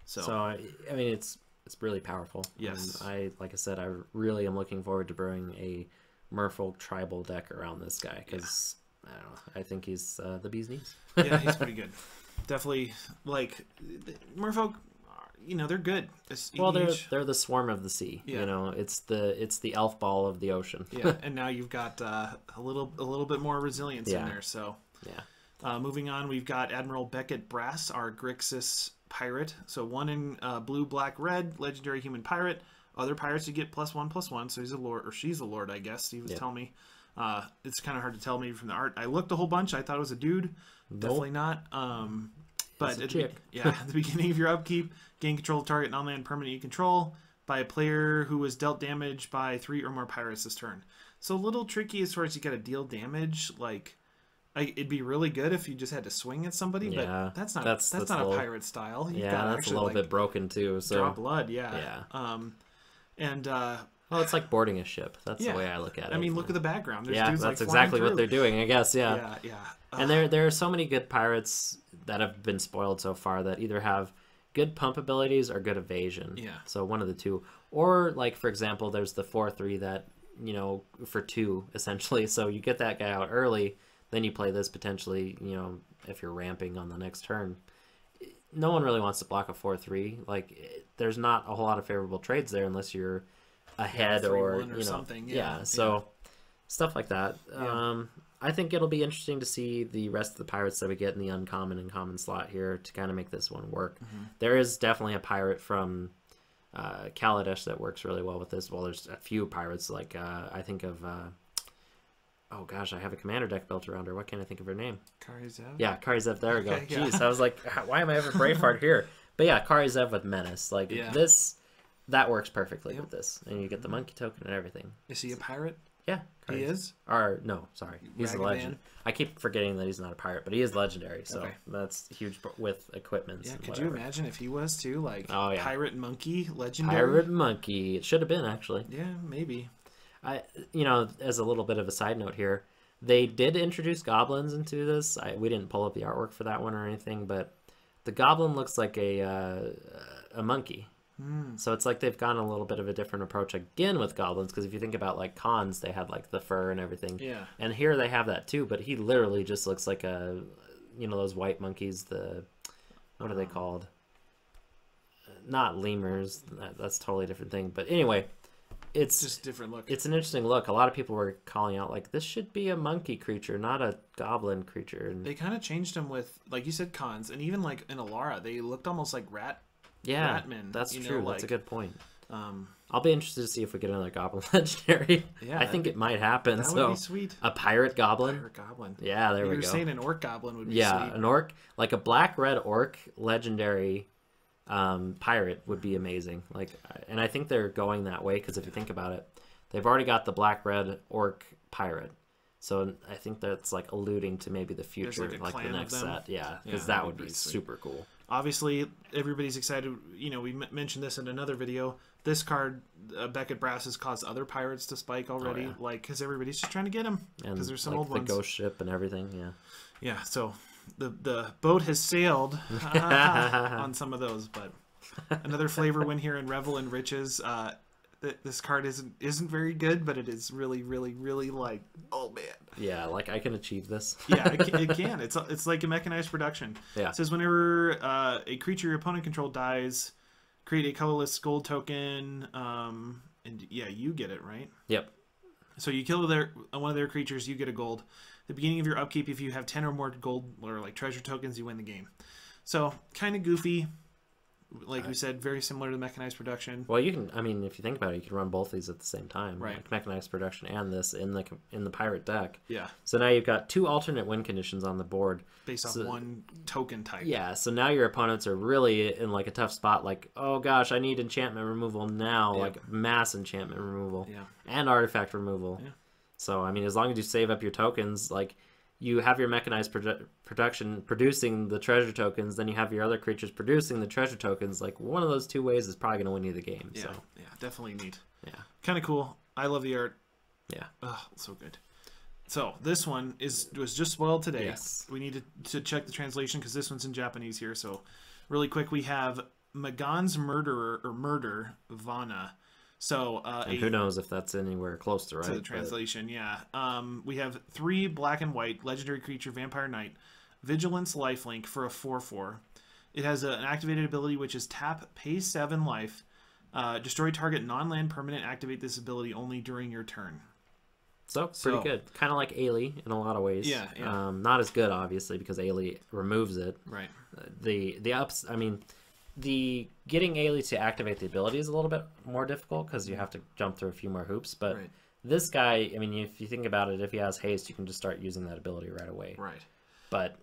So I mean it's really powerful. Yes. And like I said, I really am looking forward to brewing a merfolk tribal deck around this guy because I don't know. I think he's the bee's knees. Yeah, he's pretty good. Definitely, like, merfolk, you know, they're good. Well, they're the swarm of the sea. Yeah. You know, it's the elf ball of the ocean. Yeah, and now you've got a little bit more resilience in there. So yeah. Moving on, we've got Admiral Beckett Brass, our Grixis pirate. So 1 in blue, black, red, legendary human pirate. Other pirates you get +1/+1. So he's a lord, or she's a lord, I guess. He was telling me. It's kind of hard to tell maybe from the art. I looked a whole bunch. I thought it was a dude. Nope. Definitely not. But at the beginning of your upkeep, gain control of target non-land permanent you control by a player who was dealt damage by 3 or more pirates this turn. So a little tricky as far as you got to deal damage. Like, it'd be really good if you just had to swing at somebody, but that's not a pirate style. That's a little bit broken too. So draw blood, yeah. Well, it's like boarding a ship. That's the way I look at it. I mean, look at the background. There's dudes that's like exactly what they're doing, I guess. Yeah. And there are so many good pirates that have been spoiled so far that either have good pump abilities or good evasion. Yeah. So one of the two. Or, like, for example, there's the 4/3 that, you know, for 2, essentially. So you get that guy out early, then you play this potentially, you know, if you're ramping on the next turn. No one really wants to block a 4/3. Like, there's not a whole lot of favorable trades there unless you're ahead or you know something. So stuff like that. I think it'll be interesting to see the rest of the pirates that we get in the uncommon and common slot here to kind of make this one work. There is definitely a pirate from Kaladesh that works really well with this. Well, there's a few pirates, like I think of oh gosh, I have a commander deck built around her. What can't I think of her name? Karizev? Yeah, Karizev. There we go. Okay, Jeez, I was like, why am I ever Braveheart here? But yeah, Karizev with Menace. Like this, that works perfectly with this. And you get the monkey token and everything. Is he a pirate? Yeah. He is? Or, no, sorry. He's a legend. I keep forgetting that he's not a pirate, but he is legendary. So that's huge with equipment. Yeah, could you imagine if he was too? Like, pirate monkey, legendary? Pirate monkey. It should have been, actually. Yeah, maybe. You know, as a little bit of a side note here, they did introduce goblins into this. We didn't pull up the artwork for that one or anything, but the goblin looks like a monkey. So it's like they've gone a little bit of a different approach again with goblins, because if you think about like cons, they had like the fur and everything. Yeah. And here they have that too, but he literally just looks like a, you know, those white monkeys. What are they called? Not lemurs. That's a totally different thing. But anyway, it's just different look. It's an interesting look. A lot of people were calling out like this should be a monkey creature, not a goblin creature. And they kind of changed them with, like you said, cons, and even like in Alara, they looked almost like rat. Yeah, Ratman, that's true. That's a good point. I'll be interested to see if we get another goblin legendary. Yeah, I think it might happen. That would be sweet. A pirate goblin. Pirate goblin. Yeah, there we go. You're saying an orc goblin would be sweet. Yeah, an orc, like a black-red orc legendary pirate would be amazing. Like, and I think they're going that way because if you think about it, they've already got the black-red orc pirate. So I think that's like alluding to maybe the future, like the next set. Yeah, because that would be super cool. Obviously, everybody's excited. You know, we mentioned this in another video. This card, Beckett Brass, has caused other pirates to spike already. Like, because everybody's just trying to get them. Because there's some like old ones. The ghost ship and everything, Yeah, so the boat has sailed on some of those. But another flavor win here in Revel and Riches. This card isn't very good, but it is really, really, really like, oh man. Yeah, like I can achieve this. Yeah, it can. It's like a mechanized production. Yeah. It says whenever a creature your opponent controlled dies, create a colorless gold token. And yeah, you get it, right? Yep. So you kill one of their creatures, you get a gold. At the beginning of your upkeep, if you have 10 or more gold or like treasure tokens, you win the game. So kind of goofy. Like we said, very similar to mechanized production. Well, you can. I mean, if you think about it, you can run both these at the same time, right? Like mechanized production and this in the pirate deck. Yeah. So now you've got 2 alternate win conditions on the board based off one token type. Yeah. So now your opponents are really in like a tough spot. Like, oh gosh, I need enchantment removal now. Yeah. Like mass enchantment removal. Yeah. And artifact removal. Yeah. So I mean, as long as you save up your tokens, like. You have your mechanized production producing the treasure tokens, then you have your other creatures producing the treasure tokens. Like, one of those 2 ways is probably going to win you the game. Yeah, so. Yeah, definitely neat. Yeah. Kind of cool. I love the art. Yeah. Oh, so good. So, this one was just spoiled today. Yes. We need to check the translation because this one's in Japanese here. So, really quick, we have Magan's Murder, Vana. So and who knows if that's anywhere close to right. To the translation, yeah. We have 3 black and white legendary creature vampire knight, vigilance lifelink for a 4/4. It has an activated ability which is tap, pay 7 life, destroy target non-land permanent. Activate this ability only during your turn. So pretty good, kind of like Ailey in a lot of ways. Yeah. Not as good obviously because Ailey removes it. Right. The ups. I mean, the getting Ailey to activate the ability is a little bit more difficult because you have to jump through a few more hoops. But this guy, I mean, if you think about it, if he has haste, you can just start using that ability right away. Right. But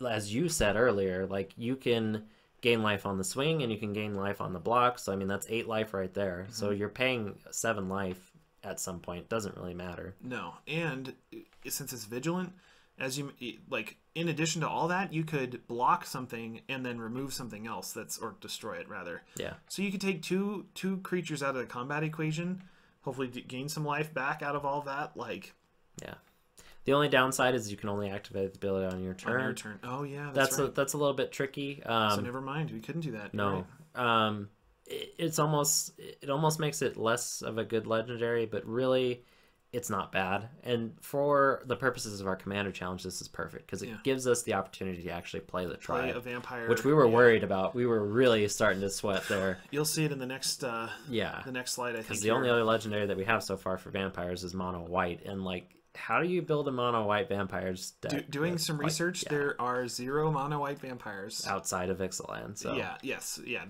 as you said earlier, like you can gain life on the swing and you can gain life on the block. So I mean, that's 8 life right there. So you're paying 7 life at some point. Doesn't really matter. No, and since it's vigilant, as you like, in addition to all that, you could block something and then remove something else or destroy it rather. Yeah. So you could take two creatures out of the combat equation, hopefully gain some life back out of all that. Like, yeah. The only downside is you can only activate the ability on your turn. On your turn. Oh yeah, that's right. That's a little bit tricky. So never mind, we couldn't do that. No. Right. It almost makes it less of a good legendary, but really it's not bad. And for the purposes of our commander challenge, this is perfect because it gives us the opportunity to actually play the triad, a vampire, which we were worried about. We were really starting to sweat there. You'll see it in the next the next slide, I think. Because the only other legendary that we have so far for vampires is mono white, and like, how do you build a mono white vampires deck? Doing some research, there are 0 mono white vampires outside of Ixalan. So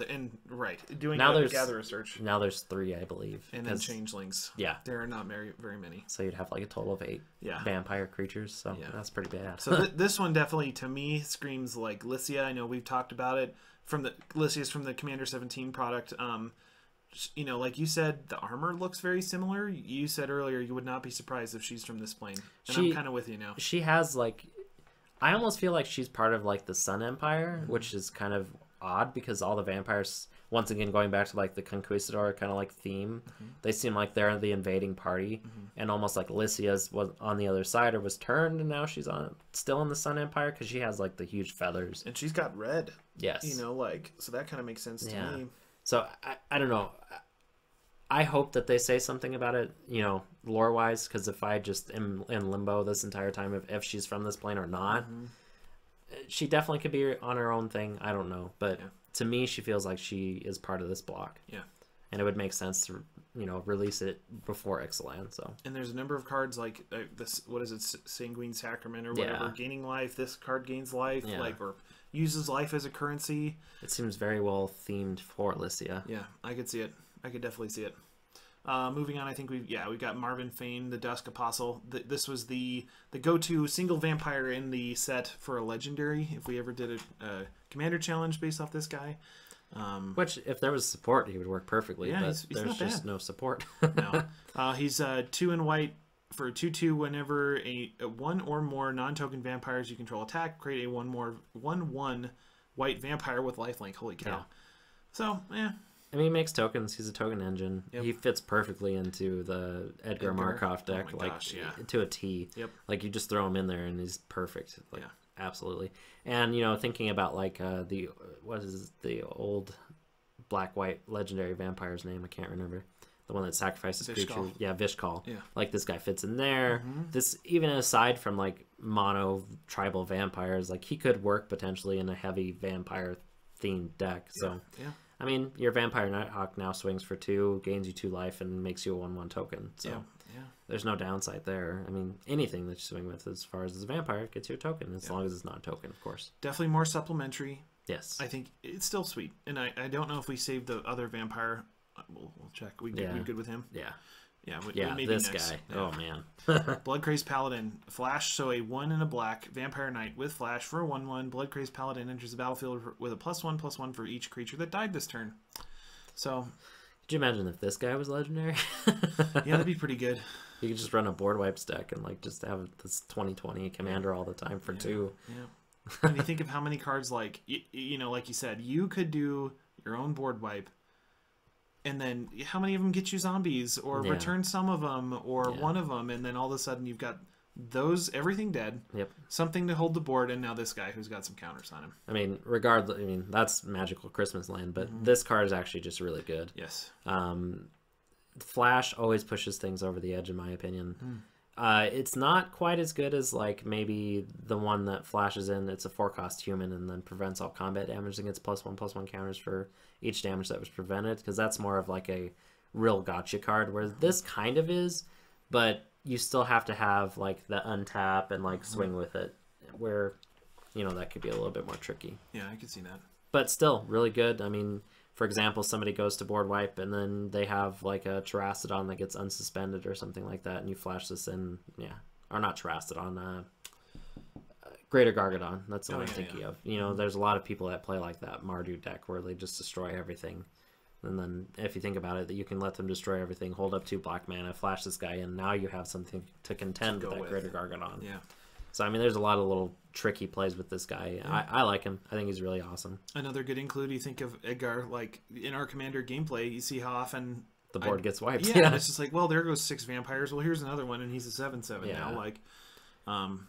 and doing gather research. Now there's 3, I believe, and then changelings. Yeah, there are not very many. So you'd have like a total of 8 vampire creatures. So that's pretty bad. So this one definitely to me screams like Lycia. I know we've talked about it Lycia's from the Commander 17 product. You know, like you said, the armor looks very similar. You said earlier you would not be surprised if she's from this plane. And I'm kind of with you now. She has, like... I almost feel like she's part of, like, the Sun Empire, which is kind of odd because all the vampires, once again, going back to, like, the Conquistador kind of, like, theme, they seem like they're the invading party. And almost like Lycia's was on the other side or was turned, and now she's still in the Sun Empire because she has, like, the huge feathers. And she's got red. Yes. You know, like, so that kind of makes sense to me. So, I don't know. I hope that they say something about it, you know, lore-wise, because if I just am in limbo this entire time if she's from this plane or not, she definitely could be on her own thing. I don't know. But to me, she feels like she is part of this block. Yeah. And it would make sense to, you know, release it before Ixalan. So. And there's a number of cards like this, what is it, Sanguine Sacrament or whatever, gaining life. This card gains life, like, or uses life as a currency. It seems very well themed for Lycia. Yeah, I could see it. I could definitely see it. Moving on, I think we've got Marvin Fane, the Dusk Apostle. This was the go-to single vampire in the set for a legendary. If we ever did a commander challenge based off this guy, which if there was support, he would work perfectly. Yeah, but he's there's just no support. No, he's 2 in white for 2/2. Whenever a 1 or more non-token vampires you control attack, create a 1/1 white vampire with lifelink. Holy cow! Yeah. So I mean, he makes tokens. He's a token engine. Yep. He fits perfectly into the Edgar Markov deck, to a T. Yep. Like, you just throw him in there and he's perfect. Like, absolutely. And, you know, thinking about, like, what is the old black-white legendary vampire's name? I can't remember. The one that sacrifices creatures. Yeah, Vishkal. Yeah. Like, this guy fits in there. This, even aside from, like, mono tribal vampires, like, he could work potentially in a heavy vampire-themed deck. So, I mean, your Vampire Nighthawk now swings for 2, gains you 2 life, and makes you a 1/1 token. So there's no downside there. I mean, anything that you swing with as far as a vampire gets you a token, as long as it's not a token, of course. Definitely more supplementary. Yes. I think it's still sweet. And I don't know if we saved the other vampire. We'll check. We good with him? Yeah. Yeah, maybe this next. guy. Yeah. Oh, man. Bloodcrazed Paladin. Flash, so a 1 and a black. Vampire Knight with Flash for a 1/1. Bloodcrazed Paladin enters the battlefield with a +1/+1 for each creature that died this turn. So, could you imagine if this guy was legendary? Yeah, that'd be pretty good. You could just run a board wipes deck and, like, just have this 20/20 commander all the time for 2. Yeah. When you think of how many cards, like, you know, like you said, you could do your own board wipe. And then how many of them get you zombies or return some of them or one of them. And then all of a sudden you've got everything dead. Yep. Something to hold the board. And now this guy who's got some counters on him. I mean, that's Magical Christmas Land. But this card is actually just really good. Yes. Flash always pushes things over the edge, in my opinion. It's not quite as good as like maybe the one that flashes in. It's a 4-cost human and then prevents all combat damage and gets +1/+1 counters for each damage that was prevented. Because that's more of like a real gotcha card, where this kind of is, but you still have to have like the untap and like swing with it, where that could be a little bit more tricky. Yeah, I could see that. But still, really good. I mean, for example, somebody goes to board wipe and then they have like a Terrastodon that gets unsuspended or something like that, and you flash this in, or not Terrastodon, Greater Gargadon. That's the one I'm thinking of. There's a lot of people that play like that Mardu deck where they just destroy everything. And then if you think about it, that you can let them destroy everything, hold up 2 black mana, flash this guy in, now you have something to contend with that Greater Gargadon. Yeah. So, I mean, there's a lot of little tricky plays with this guy. Yeah. I like him. I think he's really awesome. Another good include, you think of Edgar, like in our Commander gameplay, you see how often the board gets wiped. Yeah, it's just like, well, there goes 6 vampires. Well, here's another one, and he's a 7/7 now. Like,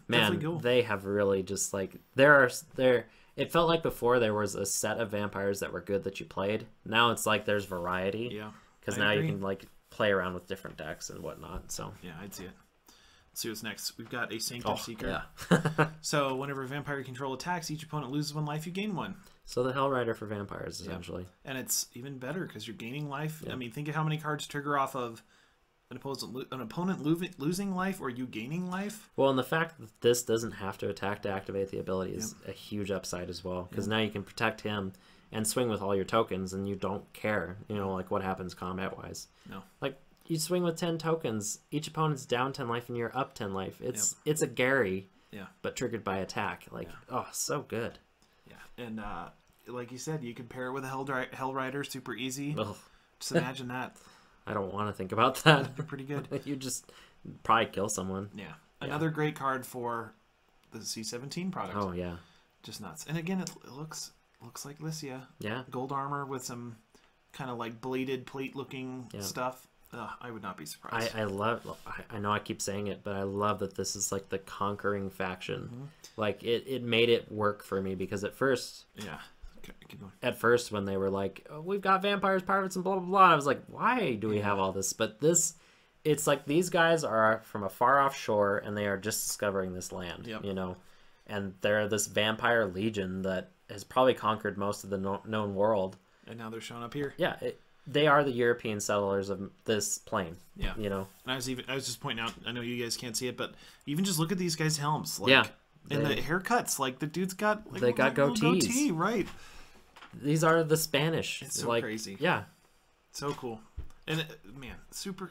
man, cool. They have really just like it felt like before there was a set of vampires that were good that you played. Now it's like there's variety. Yeah, because now you can like play around with different decks and whatnot. So yeah, I'd see it. Let's see what's next. We've got a Sanctum Seeker. Yeah. So whenever vampire control attacks, each opponent loses 1 life. You gain 1. So the Hell Rider for vampires, essentially. Yeah. And it's even better because you're gaining life. Yeah. I mean, think of how many cards trigger off of an opponent losing life or you gaining life. Well, and the fact that this doesn't have to attack to activate the ability is a huge upside as well. Because now you can protect him and swing with all your tokens, and you don't care, like what happens combat-wise. No. Like, you swing with 10 tokens, each opponent's down 10 life and you're up 10 life. It's a Gary, but triggered by attack. Like, so good. Yeah, and like you said, you can pair it with a Hell Rider, super easy. Ugh. Just imagine that. I don't want to think about that. That'd be pretty good. You just probably kill someone. Yeah. Another great card for the C17 product. Oh, yeah. Just nuts. And again, it looks like Lycia. Yeah. Gold armor with some kind of like bladed plate-looking stuff. I would not be surprised. I know I keep saying it, but I love that this is like the conquering faction. Like it made it work for me, because at first, keep going. At first when they were like, oh, we've got vampires, pirates, and blah blah blah, I was like, why do we have all this? But it's like these guys are from a far off shore and they are just discovering this land, and they're this vampire legion that has probably conquered most of the known world, and now they're showing up here. Yeah. They are the European settlers of this plane. Yeah. And I was just pointing out, I know you guys can't see it, but even just look at these guys' helms. Like, and the haircuts. Like, the dude's got they got goatees. Goatee, right. These are the Spanish. It's so crazy. Yeah. So cool. And man, that's a good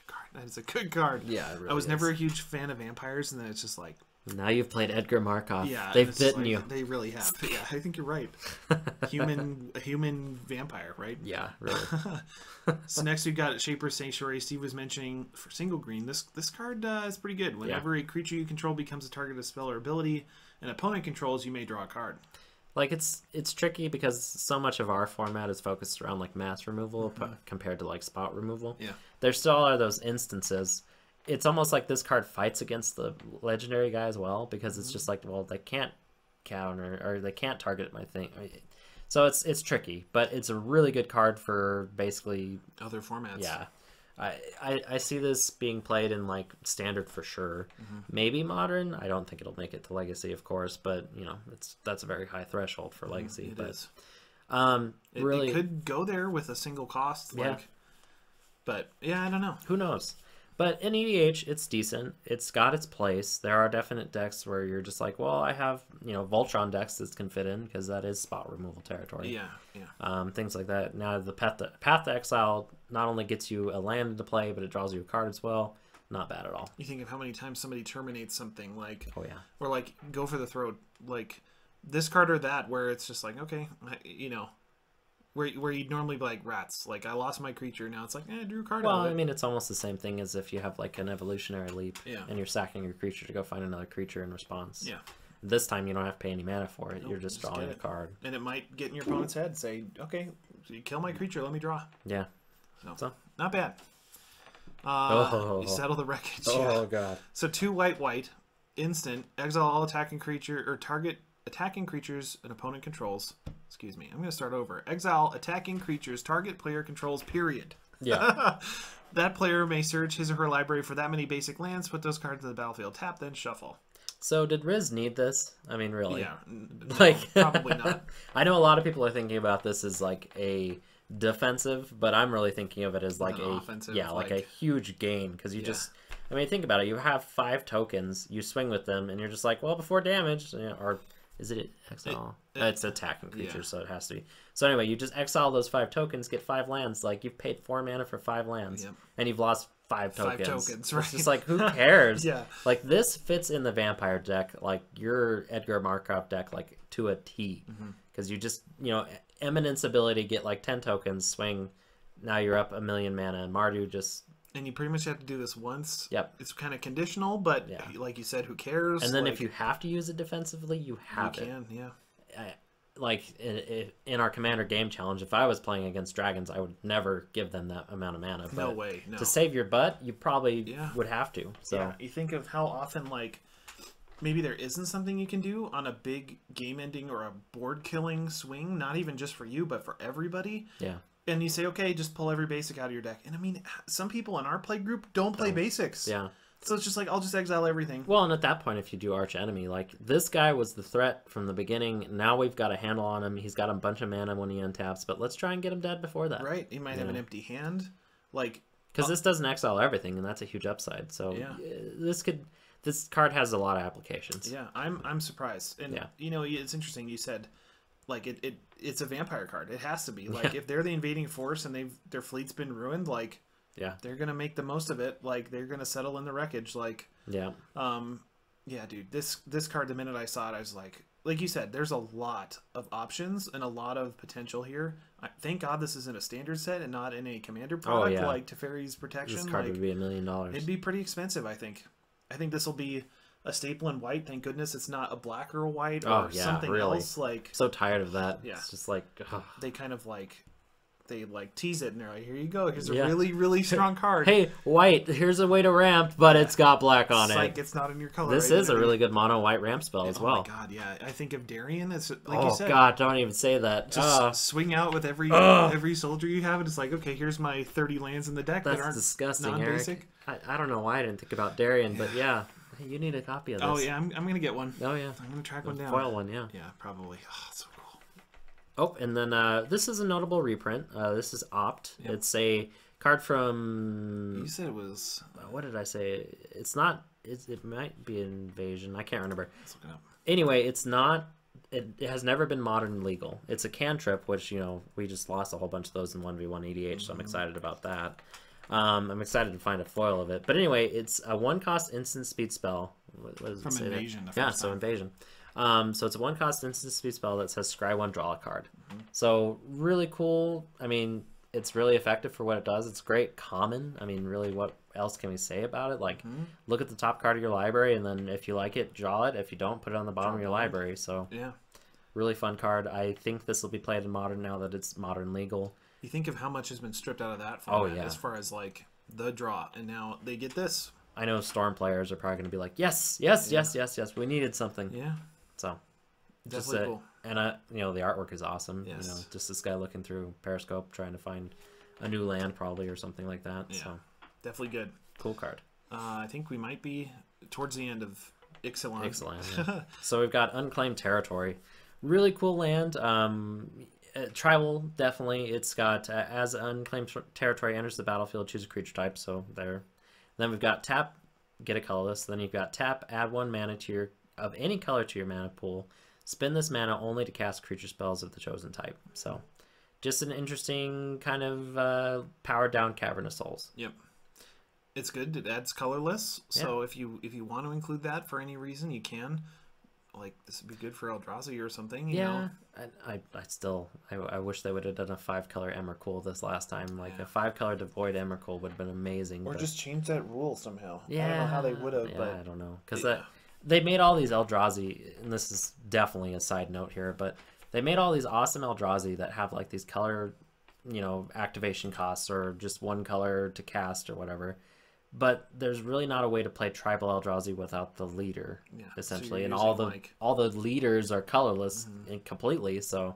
card. That is a good card. Yeah, it really I was never a huge fan of vampires, and then it's just like, now you've played Edgar Markov. Yeah, they've bitten you. They really have. Yeah, I think you're right. A human vampire, right? Yeah, really. So next we've got Shaper's Sanctuary. Steve was mentioning for single green. This card is pretty good. Whenever a creature you control becomes a target of spell or ability an opponent controls, you may draw a card. Like it's tricky because so much of our format is focused around like mass removal compared to like spot removal. Yeah, there still are those instances. It's almost like this card fights against the legendary guy as well, because it's just like, well, they can't counter or they can't target my thing. So it's tricky, but it's a really good card for basically other formats. Yeah. I see this being played in like standard for sure. Maybe modern. I don't think it'll make it to legacy, of course, but that's a very high threshold for legacy. It is. Really, it could go there with a single cost. But yeah, I don't know. Who knows? But in EDH, it's decent. It's got its place. There are definite decks where you're just like, well, I have, Voltron decks that can fit in because that is spot removal territory. Yeah. Things like that. Now, the Path to Exile not only gets you a land into play, but it draws you a card as well. Not bad at all. You think of how many times somebody terminates something, like, oh yeah, or like go for the throat, like this card or that, where it's just like, okay, where you'd normally be like rats, like I lost my creature, now it's like, I drew a card. Well, I mean, it's almost the same thing as if you have like an evolutionary leap, and you're sacking your creature to go find another creature in response. Yeah. This time you don't have to pay any mana for it. You're just drawing a card, and it might get in your opponent's head. Say, okay, so you kill my creature, let me draw. Yeah. So not bad. You settle the wreckage. Oh god. So 2 white, instant, exile all attacking creature or target attacking creatures an opponent controls. Excuse me, I'm going to start over. Exile attacking creatures target player controls, period. Yeah. That player may search his or her library for that many basic lands, put those cards in the battlefield, tap, then shuffle. So did Riz need this? I mean, really? Yeah, no, Like probably not. I know a lot of people are thinking about this as like a defensive, but I'm really thinking of it as like An a offensive, like a huge gain because you Yeah. just. I mean, think about it. You have 5 tokens. You swing with them, and you're just like, well, before damage, or is it exile? It's attacking creatures, yeah. so it has to be. So anyway, you just exile those 5 tokens, get 5 lands. Like you've paid 4 mana for 5 lands, Yep. and you've lost 5 tokens. 5 tokens, right? It's just like, who cares? Yeah. Like this fits in the vampire deck, like your Edgar Markov deck, like to a T, because you just Eminence ability, get like 10 tokens, swing. Now you're up 1,000,000 mana, and Mardu just. And you pretty much have to do this once. Yep. It's kind of conditional, but like you said, who cares? And then like, if you have to use it defensively, you have you it. can, yeah. Like in our Commander game challenge, if I was playing against dragons, I would never give them that amount of mana. But No way, no. To save your butt, you probably would have to. So yeah, you think of how often like maybe there isn't something you can do on a big game-ending or a board-killing swing, not even just for you, but for everybody. Yeah. And you say, okay, just pull every basic out of your deck. And I mean, some people in our play group don't play basics. Yeah. So it's just like, I'll just exile everything. Well, and at that point, if you do Arch Enemy, like this guy was the threat from the beginning. Now we've got a handle on him. He's got a bunch of mana when he untaps, but let's try and get him dead before that. Right. He might have an empty hand. Like, because this doesn't exile everything, and that's a huge upside. So this card has a lot of applications. Yeah, I'm surprised. And it's interesting. You said like it's a vampire card. It has to be. Like if they're the invading force and their fleet's been ruined, like they're gonna make the most of it. Like they're gonna settle in the wreckage. Like yeah, dude. This card, the minute I saw it, I was like you said, there's a lot of options and a lot of potential here. Thank God this is in a standard set and not in a commander product like Teferi's Protection. This card would be $1 million. It'd be pretty expensive, I think. I think this will be a staple in white. Thank goodness it's not a black or a white or something else. Like so tired of that. Yeah, it's just like they kind of like tease it and they're like, here you go. Here's a really, really strong card. Hey, white. Here's a way to ramp, but it's got black on it. Like it's not in your color. This is a really good mono white ramp spell as well. Oh my god, yeah. I think of Darien as like you said. Oh god, don't even say that. Just swing out with every soldier you have, and it's like, okay, here's my 30 lands in the deck that aren't disgusting, non-basic. Eric. I don't know why I didn't think about Darien, but yeah. You need a copy of this. Oh yeah, I'm gonna get one. Oh yeah, I'm gonna track one down. Foil one, yeah. Yeah, probably. Oh, so cool. Oh, and then this is a notable reprint. This is Opt. Yep. It's a card from. You said it was. What did I say? It's not. It might be Invasion. I can't remember. Let's look it up. Anyway, it's not. It has never been modern legal. It's a cantrip, which we just lost a whole bunch of those in 1v1 EDH, so I'm excited about that. I'm excited to find a foil of it. But anyway, it's a 1-cost instant speed spell. What does it say Invasion. Yeah, so Invasion. So it's a 1-cost instant speed spell that says scry 1, draw a card. So really cool. I mean, it's really effective for what it does. It's great common. I mean, really, what else can we say about it? Like, look at the top card of your library, and then if you like it, draw it. If you don't, put it on the bottom of your library. So yeah, really fun card. I think this will be played in Modern now that it's Modern legal. You think of how much has been stripped out of that format as far as like the draw, and now they get this. I know Storm players are probably going to be like, yes, we needed something. Yeah. So definitely cool. And the artwork is awesome. Yes. Just this guy looking through Periscope trying to find a new land probably or something like that. Yeah. So definitely good. Cool card. I think we might be towards the end of Ixalan. Yeah. So we've got Unclaimed Territory. Really cool land. Tribal, definitely. It's got as Unclaimed Territory enters the battlefield, choose a creature type. So there. Then we've got tap, get a colorless. Then you've got tap, add 1 mana of any color to your mana pool. Spend this mana only to cast creature spells of the chosen type. So just an interesting kind of powered down Cavernous Souls. Yep. It's good. It adds colorless. So if you want to include that for any reason, you can. Like, this would be good for Eldrazi or something. You know? I wish they would have done a 5-color Emrakul this last time. Like a 5-color Devoid Emrakul would have been amazing. Or just change that rule somehow. Yeah, I don't know how they would have. But I don't know, because they made all these Eldrazi, and this is definitely a side note here, but they made all these awesome Eldrazi that have like these color, activation costs or just 1 color to cast or whatever. But there's really not a way to play tribal Eldrazi without the leader, essentially, so and all the leaders are colorless completely. So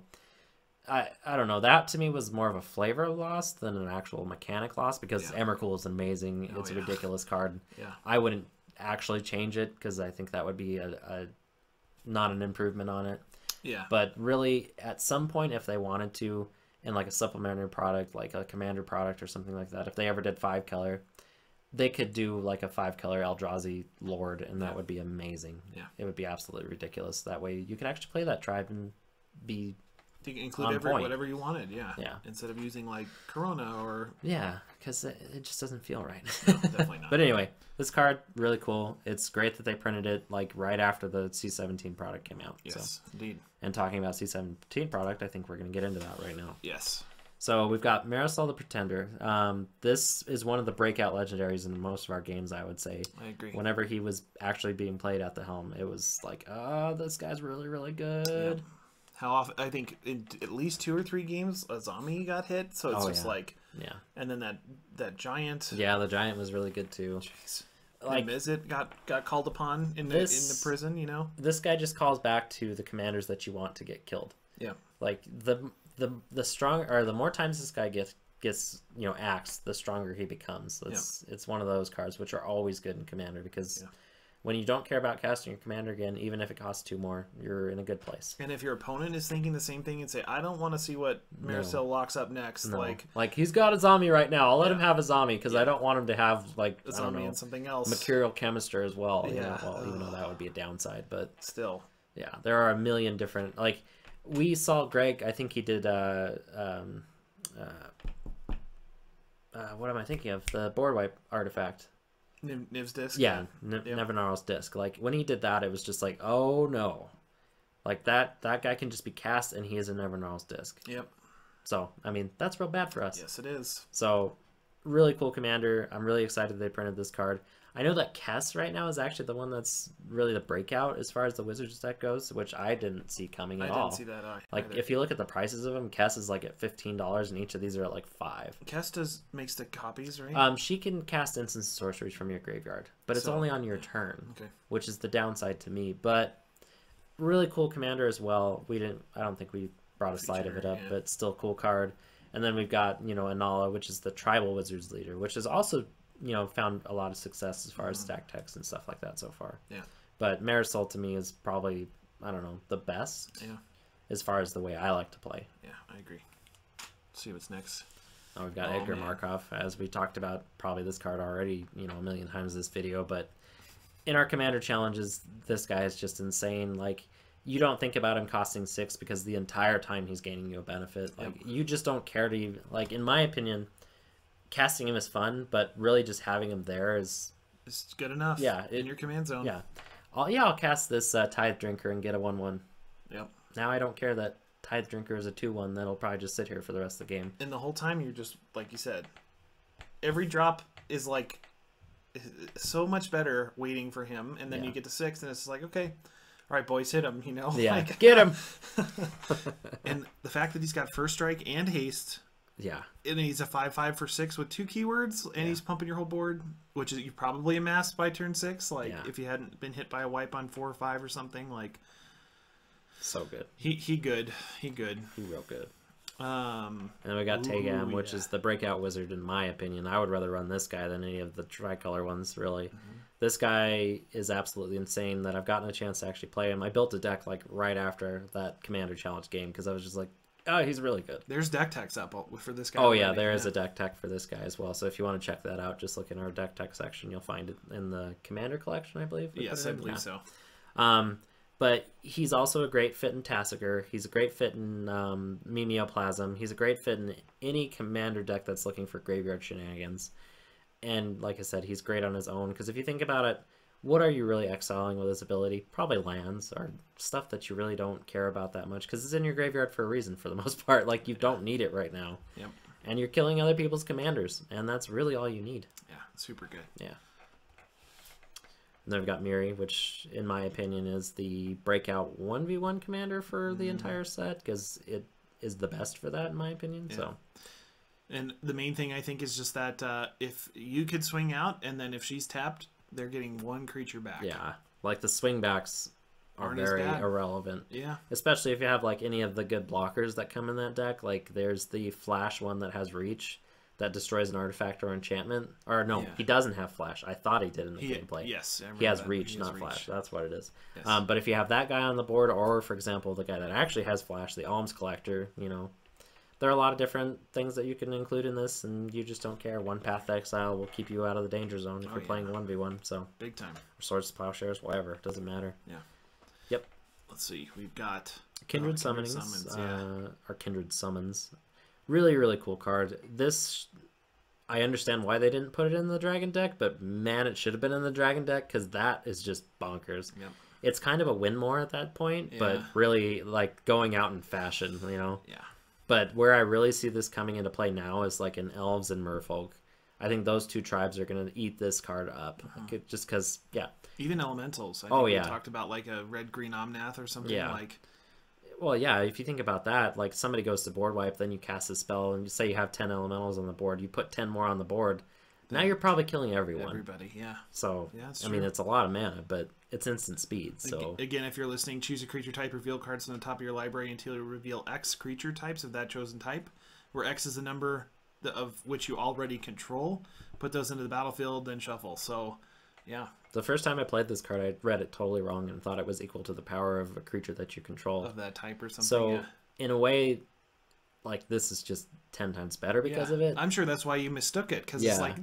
I don't know. That to me was more of a flavor loss than an actual mechanic loss because Yeah. Emrakul is amazing. It's a ridiculous card. Yeah. I wouldn't actually change it because I think that would be a not an improvement on it. Yeah. But really, at some point, if they wanted to, in like a supplementary product, like a commander product or something like that, if they ever did 5-color, they could do like a 5-color Eldrazi Lord, and that would be amazing. Yeah. It would be absolutely ridiculous. That way, you could actually play that tribe and be You can include whatever you wanted, yeah. Instead of using like Corona or... Yeah, because it just doesn't feel right. No, definitely not. But anyway, this card, really cool. It's great that they printed it like right after the C17 product came out. Yes, indeed. And talking about C17 product, I think we're going to get into that right now. Yes. So we've got Marisol the Pretender. This is one of the breakout legendaries in most of our games, I would say. I agree. Whenever he was actually being played at the helm, it was like, oh, this guy's really, really good. Yeah. How often? I think in at least 2 or 3 games, a zombie got hit. So it's like, and then that giant. Yeah, the giant was really good too. Jeez. Like Mizzet got called upon in the prison. You know, this guy just calls back to the commanders that you want to get killed. Yeah. Like the stronger or the more times this guy gets axed, the stronger he becomes. It's one of those cards which are always good in commander because. Yeah. When you don't care about casting your commander again, even if it costs 2 more, you're in a good place. And if your opponent is thinking the same thing and say, I don't want to see what Marisol locks up next. No. Like he's got a zombie right now. I'll let him have a zombie because I don't want him to have like a zombie and something else. Mercurial Chemister as well. Yeah. Well, even though that would be a downside, but still. Yeah, there are a million different like we saw Greg, I think he did what am I thinking of? The board wipe artifact. Niv's disc. Yeah, Nevinarl's disc. Like when he did that, it was just like, oh no, like that guy can just be cast and he is a Nevinarl's disc. Yep. So I mean that's real bad for us. Yes, it is. So really cool commander. I'm really excited they printed this card. I know that Kess right now is actually the one that's really the breakout as far as the Wizards deck goes, which I didn't see coming at all. I didn't see that Like either. if you look at the prices of them, Kess is like at $15, and each of these are at like $5. Kess makes the copies, right? She can cast instants and sorceries from your graveyard, but it's only on your turn, which is the downside to me. But really cool commander as well. I don't think we brought a slide of it up, but still cool card. And then we've got Anala, which is the tribal Wizards leader, which is also found a lot of success as far as stack text and stuff like that so far. Yeah. But Marisol to me is probably, I don't know, the best. Yeah. As far as the way I like to play. Yeah, I agree. Let's see what's next. Oh, we've got Edgar Markov, as we talked about probably this card already, a million times in this video, but in our commander challenges, this guy is just insane. Like, you don't think about him costing 6 because the entire time he's gaining you a benefit. Like, you just don't care to even, like, in my opinion, casting him is fun, but really just having him there is... It's good enough. Yeah. In your command zone. Yeah. I'll cast this Tithe Drinker and get a 1/1. Yep. Now I don't care that Tithe Drinker is a 2/1. That'll probably just sit here for the rest of the game. And the whole time you're just, like you said, every drop is like so much better waiting for him, and then you get to 6, and it's like, okay, all right, boys, hit him, Yeah, like, get him! And the fact that he's got first strike and haste... Yeah. And he's a 5/5 for 6 with 2 keywords, and he's pumping your whole board, which is you probably amassed by turn 6. Like if you hadn't been hit by a wipe on 4 or 5 or something, like so good. He good. He real good. And then we got Tegam, which is the breakout wizard in my opinion. I would rather run this guy than any of the tricolor ones, really. This guy is absolutely insane that I've gotten a chance to actually play him. I built a deck like right after that Commander Challenge game because I was just like, oh, he's really good. There's deck techs up for this guy. Oh, yeah, there is a deck tech for this guy as well. So if you want to check that out, just look in our deck tech section. You'll find it in the Commander collection, I believe. Yes, I believe so. But he's also a great fit in Tassiger. He's a great fit in Mimeoplasm. He's a great fit in any Commander deck that's looking for graveyard shenanigans. And like I said, he's great on his own. Because if you think about it, what are you really exiling with his ability? Probably lands or stuff that you really don't care about that much because it's in your graveyard for a reason for the most part. Like, you don't need it right now. Yep. And you're killing other people's commanders, and that's really all you need. Yeah, super good. Yeah. And then we've got Miri, which, in my opinion, is the breakout 1v1 commander for the entire set because it is the best for that, in my opinion. Yeah. So. And the main thing, I think, is just that if you could swing out, and then if she's tapped, they're getting 1 creature back. Yeah, like the swingbacks are aren't as very bad. irrelevant. Yeah. Especially if you have like any of the good blockers that come in that deck. Like there's the Flash one that has reach that destroys an artifact or enchantment. Or no, Yeah. he doesn't have Flash. I thought he did in the gameplay. Yes, I remember he has that. reach, He has not reach. Flash. That's what it is. Yes. But if you have that guy on the board, or for example, the guy that actually has Flash, the Alms Collector, you know, there are a lot of different things that you can include in this, and you just don't care. One Path to Exile will keep you out of the danger zone if you're playing 1v1. So big time. Swords to Plowshares, whatever, it doesn't matter. Yeah. Yep. Let's see. We've got Kindred Summonings, or Kindred Summons. Really, really cool card. This, I understand why they didn't put it in the Dragon deck, but man, it should have been in the Dragon deck because that is just bonkers. Yep. It's kind of a win more at that point, but really like going out in fashion, you know? Yeah. But where I really see this coming into play now is like in Elves and Merfolk. I think those two tribes are going to eat this card up. Just because, yeah. Even Elementals. I think we talked about like a red-green Omnath or something like... Well, yeah, if you think about that, like somebody goes to board wipe, then you cast a spell, and you say you have 10 Elementals on the board, you put 10 more on the board, now you're probably killing everyone. Everybody, yeah. So, yeah, I mean, it's a lot of mana, but it's instant speed, so... Again, if you're listening, choose a creature type, reveal cards on the top of your library until you reveal X creature types of that chosen type, where X is the number of which you already control. Put those into the battlefield, then shuffle. So, yeah. The first time I played this card, I read it totally wrong and thought it was equal to the power of a creature that you control. Of that type or something, So, in a way, like, this is just 10 times better because of it. I'm sure that's why you mistook it, because it's like,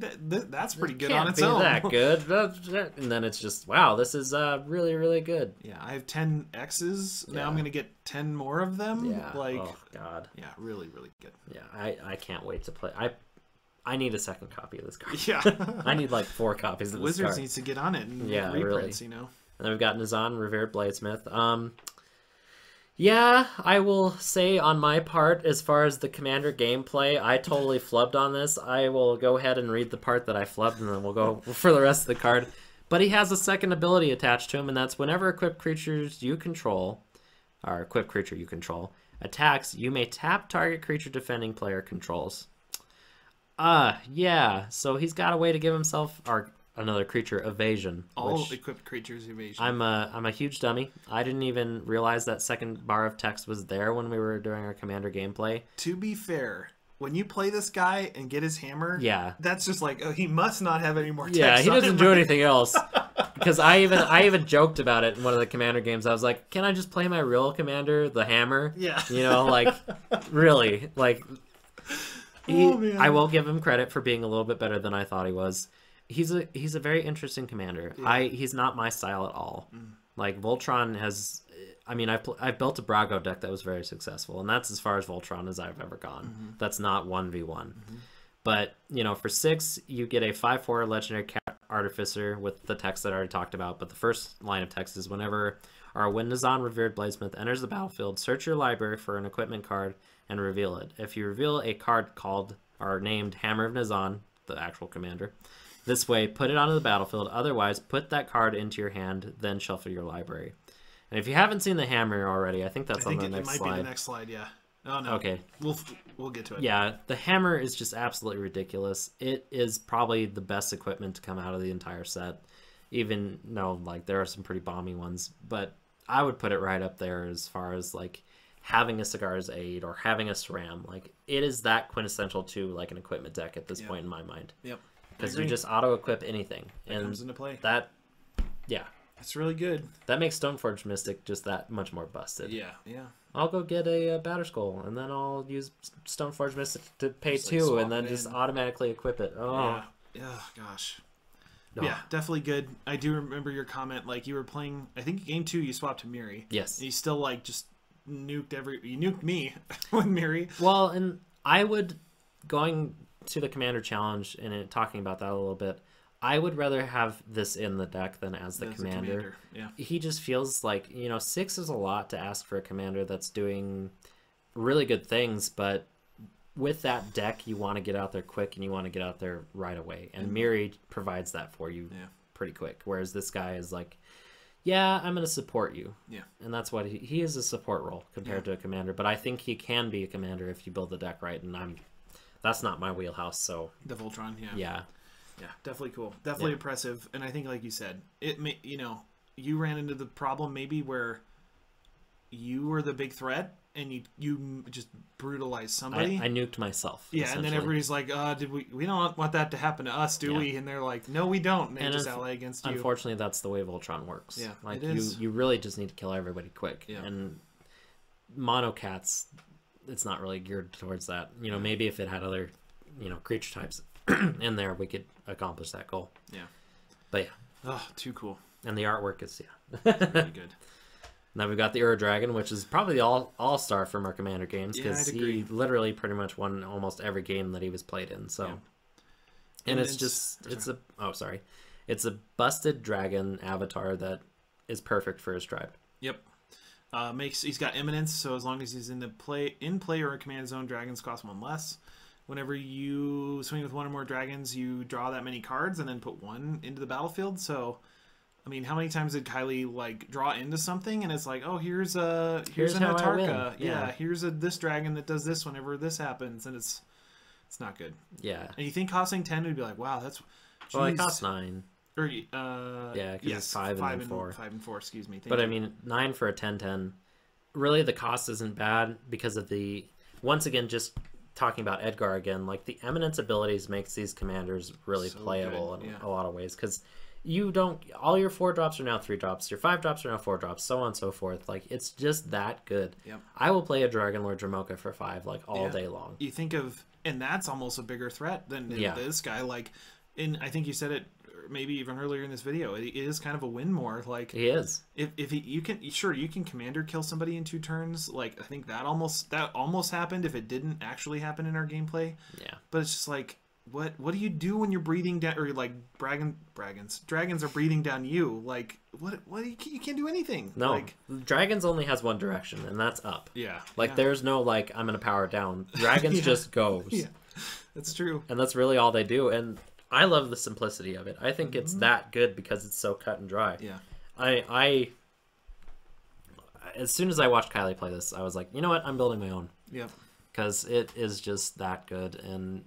that's pretty good on its Can't own. be that good. And then it's just, wow, this is really, really good. Yeah, I have 10 X's. Now I'm going to get 10 more of them. Yeah. Like, oh, God. Yeah, really, really good. Yeah, I can't wait to play. I need a second copy of this card. Yeah. I need like 4 copies of this Wizards card. needs to get on it and yeah, make reprints, really. you know. And then we've got Nazan, Revered Bladesmith. Yeah, I will say on my part, as far as the Commander gameplay, I totally flubbed on this. I will go ahead and read the part that I flubbed, and then we'll go for the rest of the card. But he has a second ability attached to him, and that's whenever equipped creatures you control, or equipped creature you control, attacks, you may tap target creature defending player controls. Yeah, so he's got a way to give himself, or another creature, evasion. All equipped creatures evasion. I'm a huge dummy. I didn't even realize that second bar of text was there when we were doing our Commander gameplay. To be fair, when you play this guy and get his hammer, that's just like, oh, he must not have any more text. Yeah, he doesn't do anything else. Because I even joked about it in one of the Commander games. I was like, can I just play my real Commander, the hammer? Yeah. You know, like, really, like... I will give him credit for being a little bit better than I thought he was. He's a very interesting commander. Yeah. He's not my style at all. Like Voltron has, I mean, I built a Brago deck that was very successful, and that's as far as Voltron as I've ever gone. That's not 1v1. But you know, for 6, you get a 5/4 legendary cat artificer with the text that I already talked about. But the first line of text is when Nazan Revered Bladesmith enters the battlefield, search your library for an equipment card and reveal it. If you reveal a card called or named Hammer of Nazan, the actual commander, this way, put it onto the battlefield. Otherwise, put that card into your hand, then shuffle your library. And if you haven't seen the hammer already, I think that's on the next slide. It might be the next slide, yeah. Oh, no. Okay. We'll get to it. Yeah, the hammer is just absolutely ridiculous. It is probably the best equipment to come out of the entire set. Even though, like, there are some pretty bomby ones. But I would put it right up there as far as, like, having a Cigar's Aid or having a SRAM. Like, it is that quintessential to, like, an equipment deck at this point in my mind. Yep. Because you just auto-equip anything. That comes into play. Yeah. That's really good. That makes Stoneforge Mystic just that much more busted. Yeah. I'll go get a Batterskull, and then I'll use Stoneforge Mystic to pay just 2, and then just automatically equip it. Oh. Yeah, gosh. Oh. Yeah, definitely good. I do remember your comment, like, you were playing, I think game 2 you swapped to Miri. Yes. And you still, like, just you nuked me with Miri. Well, and I would, going to the Commander Challenge and talking about that a little bit, I would rather have this in the deck than as the commander. Yeah. He just feels like, 6 is a lot to ask for a commander that's doing really good things, but with that deck, you want to get out there quick and you want to get out there right away. And Miri provides that for you pretty quick. Whereas this guy is like, yeah, I'm going to support you. Yeah. And that's what he is, a support role compared to a commander. But I think he can be a commander if you build the deck right. And that's not my wheelhouse. So the Voltron, yeah. Yeah, definitely cool. Definitely impressive. And I think, like you said, you ran into the problem maybe where you were the big threat and you just brutalized somebody. I nuked myself. Yeah, and then everybody's like, we don't want that to happen to us, do we? And they're like, no, we don't. And they just ally against you. Unfortunately, that's the way Voltron works. Yeah, like it is. You really just need to kill everybody quick. Yeah. And monocats, it's not really geared towards that. You know, maybe if it had other, creature types in there, we could accomplish that goal. Yeah. But yeah. Oh, too cool. And the artwork is really good. Now we've got the Ur-Dragon, which is probably the all-star from our Commander games, because he literally pretty much won almost every game that he was played in. So, and it's a busted dragon avatar that is perfect for his tribe. Yep. He's got Eminence, so as long as he's in play or in command zone, dragons cost 1 less. Whenever you swing with 1 or more dragons, you draw that many cards and then put 1 into the battlefield. So, I mean, how many times did Kylie draw into something and it's like, oh, here's an Atarka. Yeah, here's this dragon that does this whenever this happens, and it's not good. Yeah. And you think costing 10 would be like, wow, that's well, it costs 9. Or yeah, because it's 5 and 4. 5 and 4, excuse me. But I mean, 9 for a 10/10. Really, the cost isn't bad because of once again, just talking about Edgar again, like the Eminence abilities makes these commanders really playable in a lot of ways, because all your 4-drops are now 3-drops, your 5-drops are now 4-drops, so on and so forth. Like, it's just that good. Yep. I will play a Dragon Lord Dramoka for 5 all day long. You think of, and that's almost a bigger threat than this guy. I think you said it maybe even earlier in this video. It is kind of a win more. Like, he is. You can commander kill somebody in 2 turns. Like, I think that almost happened if it didn't actually happen in our gameplay. Yeah. But it's just like, what do you do when you're breathing down, or dragons are breathing down you? Like, what you can't do anything. No, dragons only has one direction, and that's up. Yeah. There's no I'm gonna power down. Dragons just goes. Yeah, that's true. And that's really all they do. And I love the simplicity of it. I think it's that good because it's so cut and dry. Yeah. I as soon as I watched Kylie play this, I was like, you know what? I'm building my own. Yep. Because it is just that good, and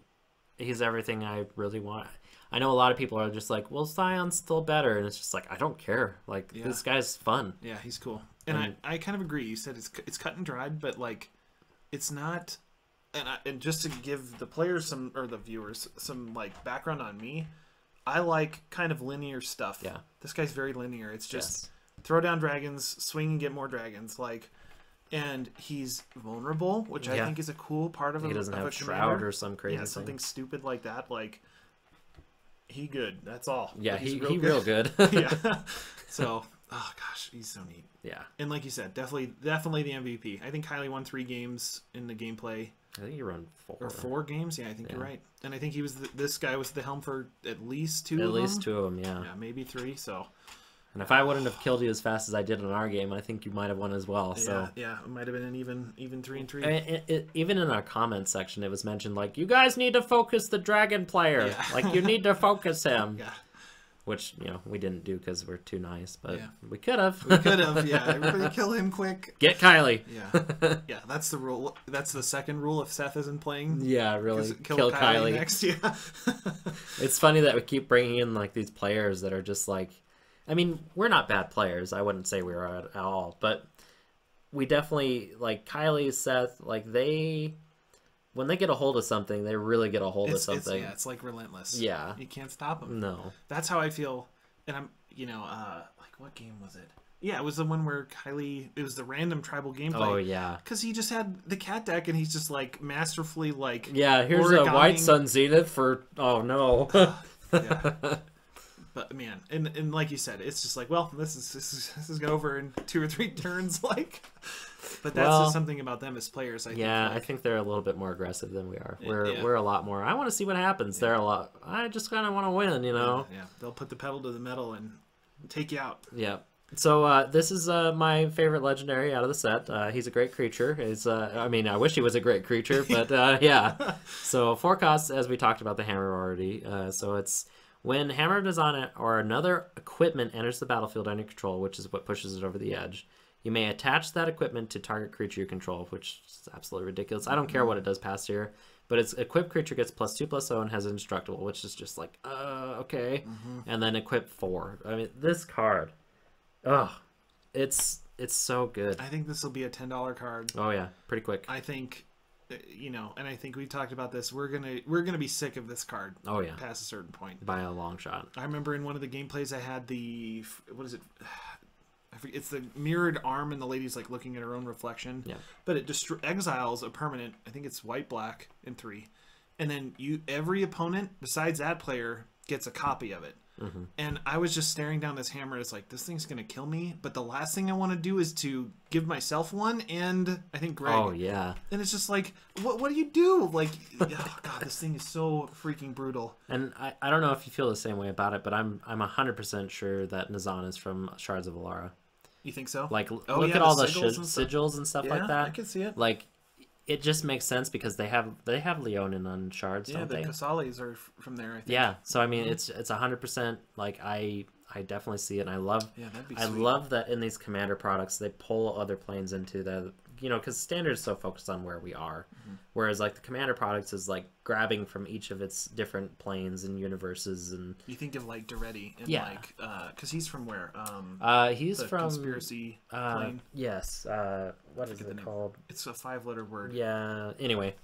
he's everything I really want. I know a lot of people are just like, well, Scion's still better, and it's just like, I don't care. This guy's fun. Yeah, he's cool. And I kind of agree. You said it's cut and dried, but it's not. And just to give the players or the viewers some background on me, I like kind of linear stuff. Yeah. This guy's very linear. It's just throw down dragons, swing and get more dragons. And he's vulnerable, which I think is a cool part of he doesn't have Shroud or some crazy thing. Something stupid like that. He good. That's all. Yeah, he real good. Yeah. So, oh gosh, he's so neat. Yeah. And like you said, definitely the MVP. I think Kylie won 3 games in the gameplay. I think you run 4. Or 4 games? Yeah, I think you're right. And I think he was this guy was the helm for at least 2 of them. At least 2 of them, yeah. Yeah, maybe 3, so. And if I wouldn't have killed you as fast as I did in our game, I think you might have won as well. So yeah, it might have been an even 3 and 3. Even in our comments section, it was mentioned you guys need to focus the dragon player. Yeah. You need to focus him. Yeah. Which we didn't do because we're too nice, but we could have. Yeah. Everybody kill him quick. Get Kylie. Yeah. Yeah. That's the rule. That's the second rule if Seth isn't playing. Yeah, really. Kill Kylie next. Yeah. It's funny that we keep bringing in these players that are just I mean, we're not bad players. I wouldn't say we are at all, but we definitely Kylie, Seth, when they get a hold of something, they really get a hold of something. It's relentless. Yeah. You can't stop them. No. That's how I feel. And I'm, what game was it? Yeah, it was the one where it was the random tribal gameplay. Oh, yeah. Because he just had the cat deck and he's just masterfully yeah, here's a White Sun Zenith for, oh no. Yeah. But man, and like you said, it's just this is over in 2 or 3 turns, But that's just something about them as players. I think they're a little bit more aggressive than we are. We're a lot more. I want to see what happens. They're a lot. I just kind of want to win, Yeah, they'll put the pedal to the metal and take you out. Yeah. So this is my favorite legendary out of the set. He's a great creature. I mean, I wish he was a great creature, but yeah. So 4 costs, as we talked about the hammer already. So it's when hammered is on it or another equipment enters the battlefield under control, which is what pushes it over the edge. You may attach that equipment to target creature you control, which is absolutely ridiculous. I don't care what it does past here, but its equipped creature gets +2/+0 and has indestructible, which is just okay. And then equip 4. I mean, this card, Oh, it's so good. I think this will be a $10 card. Oh yeah, pretty quick. I think, and I think we talked about this. We're gonna be sick of this card. Oh yeah, past a certain point by a long shot. I remember in one of the gameplays I had what is it? I forget, it's the mirrored arm, and the lady's like looking at her own reflection. Yeah. But it exiles a permanent. I think it's white black in 3, and then every opponent besides that player gets a copy of it. Mm-hmm. And I was just staring down this hammer. It's like, this thing's gonna kill me, but the last thing I want to do is to give myself one, and I think Greg. Oh yeah. And it's just like, what do you do? Like, oh god, this thing is so freaking brutal. And I don't know if you feel the same way about it, but I'm 100% sure that Nazan is from Shards of Alara. You think so? Like, look at all the sigils and stuff like that. I can see it. Like, it just makes sense because they have Leonin on Shards, don't they? Yeah, the Kasalis are from there, I think. Yeah, so I mean, it's 100%. Like, I definitely see it, and I love. Yeah, that'd be sweet. I love that in these Commander products they pull other planes into the. Because Standard is so focused on where we are, whereas like the Commander products is like grabbing from each of its different planes and universes. And you think of like Duretti, and like because he's from where? He's from conspiracy plane. Yes. What is it called? It's a 5-letter word. Yeah. Anyway.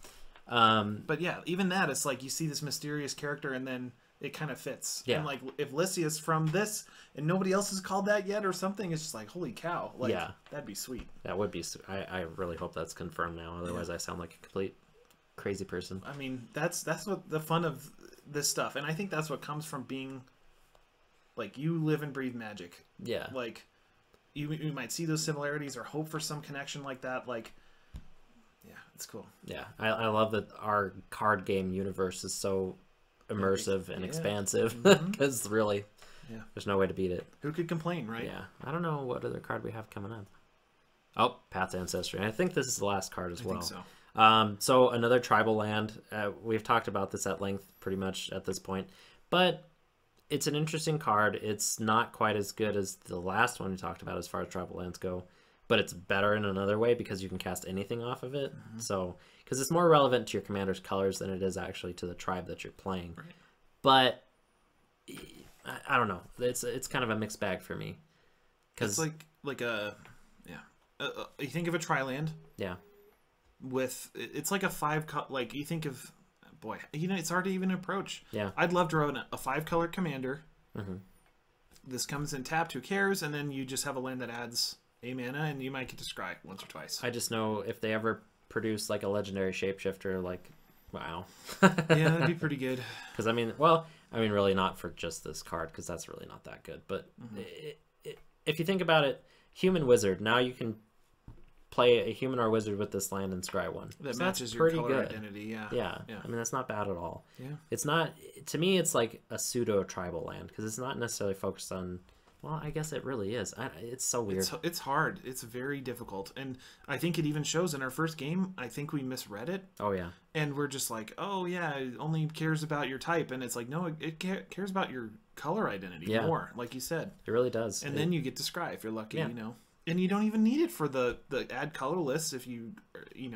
But yeah, even that, it's like you see this mysterious character, and then it kind of fits. Yeah. And like if Lysia's from this and nobody else has called that yet or something, it's just like, holy cow. Like, that'd be sweet. That would be. I really hope that's confirmed now. Otherwise, I sound like a complete crazy person. I mean, that's what the fun of this stuff. And I think that's what comes from being like, you live and breathe Magic. Yeah. Like you might see those similarities or hope for some connection like that. Like, yeah, it's cool. Yeah. I love that our card game universe is so immersive and expansive, because really there's no way to beat it. Who could complain, right? Yeah. I don't know what other card we have coming up. Oh, Path's Ancestry. And I think this is the last card as well. I think so. So another tribal land. We've talked about this at length pretty much at this point, but it's an interesting card. It's not quite as good as the last one we talked about as far as tribal lands go, but it's better in another way because you can cast anything off of it. So because it's more relevant to your commander's colors than it is actually to the tribe that you're playing. Right. But I don't know. It's kind of a mixed bag for me. It's like a you think of a tri-land. Yeah. It's like a 5 like you think of, boy, it's hard to even approach. Yeah. I'd love to run a 5-color commander. This comes in tapped. Who cares? And then you just have a land that adds a mana, and you might get to scry once or twice. I just know if they ever produce like a legendary shapeshifter, like, wow. Yeah, that'd be pretty good. Because I mean, really not for just this card, because that's really not that good. But if you think about it, human wizard. Now you can play a human or wizard with this land and scry one. That matches your color identity. Yeah. Yeah. I mean, that's not bad at all. Yeah. It's not. To me, it's like a pseudo tribal land because it's not necessarily focused on. Well, I guess it really is. It's so weird. It's hard. It's very difficult. And I think it even shows in our first game. I think we misread it. Oh, yeah. And we're just like, oh, yeah, it only cares about your type. And it's like, no, it cares about your color identity more, like you said. It really does. And then you get to scry if you're lucky, And you don't even need it for the add colorless if you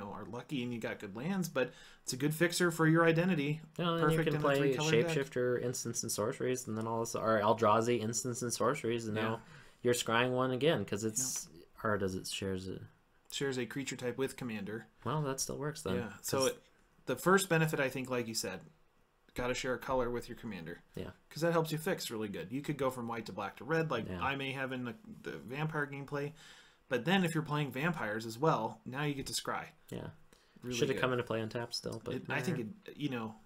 are lucky and you got good lands, but it's a good fixer for your identity. No, perfect. You can play shapeshifter, instants, and sorceries, and then or Eldrazi instants and sorceries, and now you're scrying one again because it's or does it shares a creature type with commander. Well, that still works then. Yeah. So the first benefit, I think, like you said, got to share a color with your commander. Yeah. Because that helps you fix really good. You could go from white to black to red, like I may have in the vampire gameplay. But then if you're playing vampires as well, now you get to scry. Yeah. Really should have come into play on tap still, but I think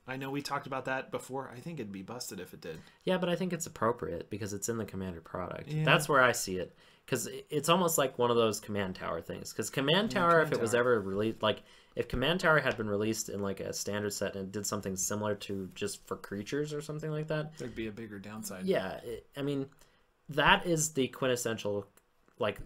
I know we talked about that before. I think it'd be busted if it did. Yeah, but I think it's appropriate because it's in the commander product. Yeah. That's where I see it. Because it's almost like one of those command tower things. Because command tower, if it was ever released, like if command tower had been released in like a standard set and it did something similar to just for creatures or something like that, there'd be a bigger downside. Yeah, I mean, that is the quintessential like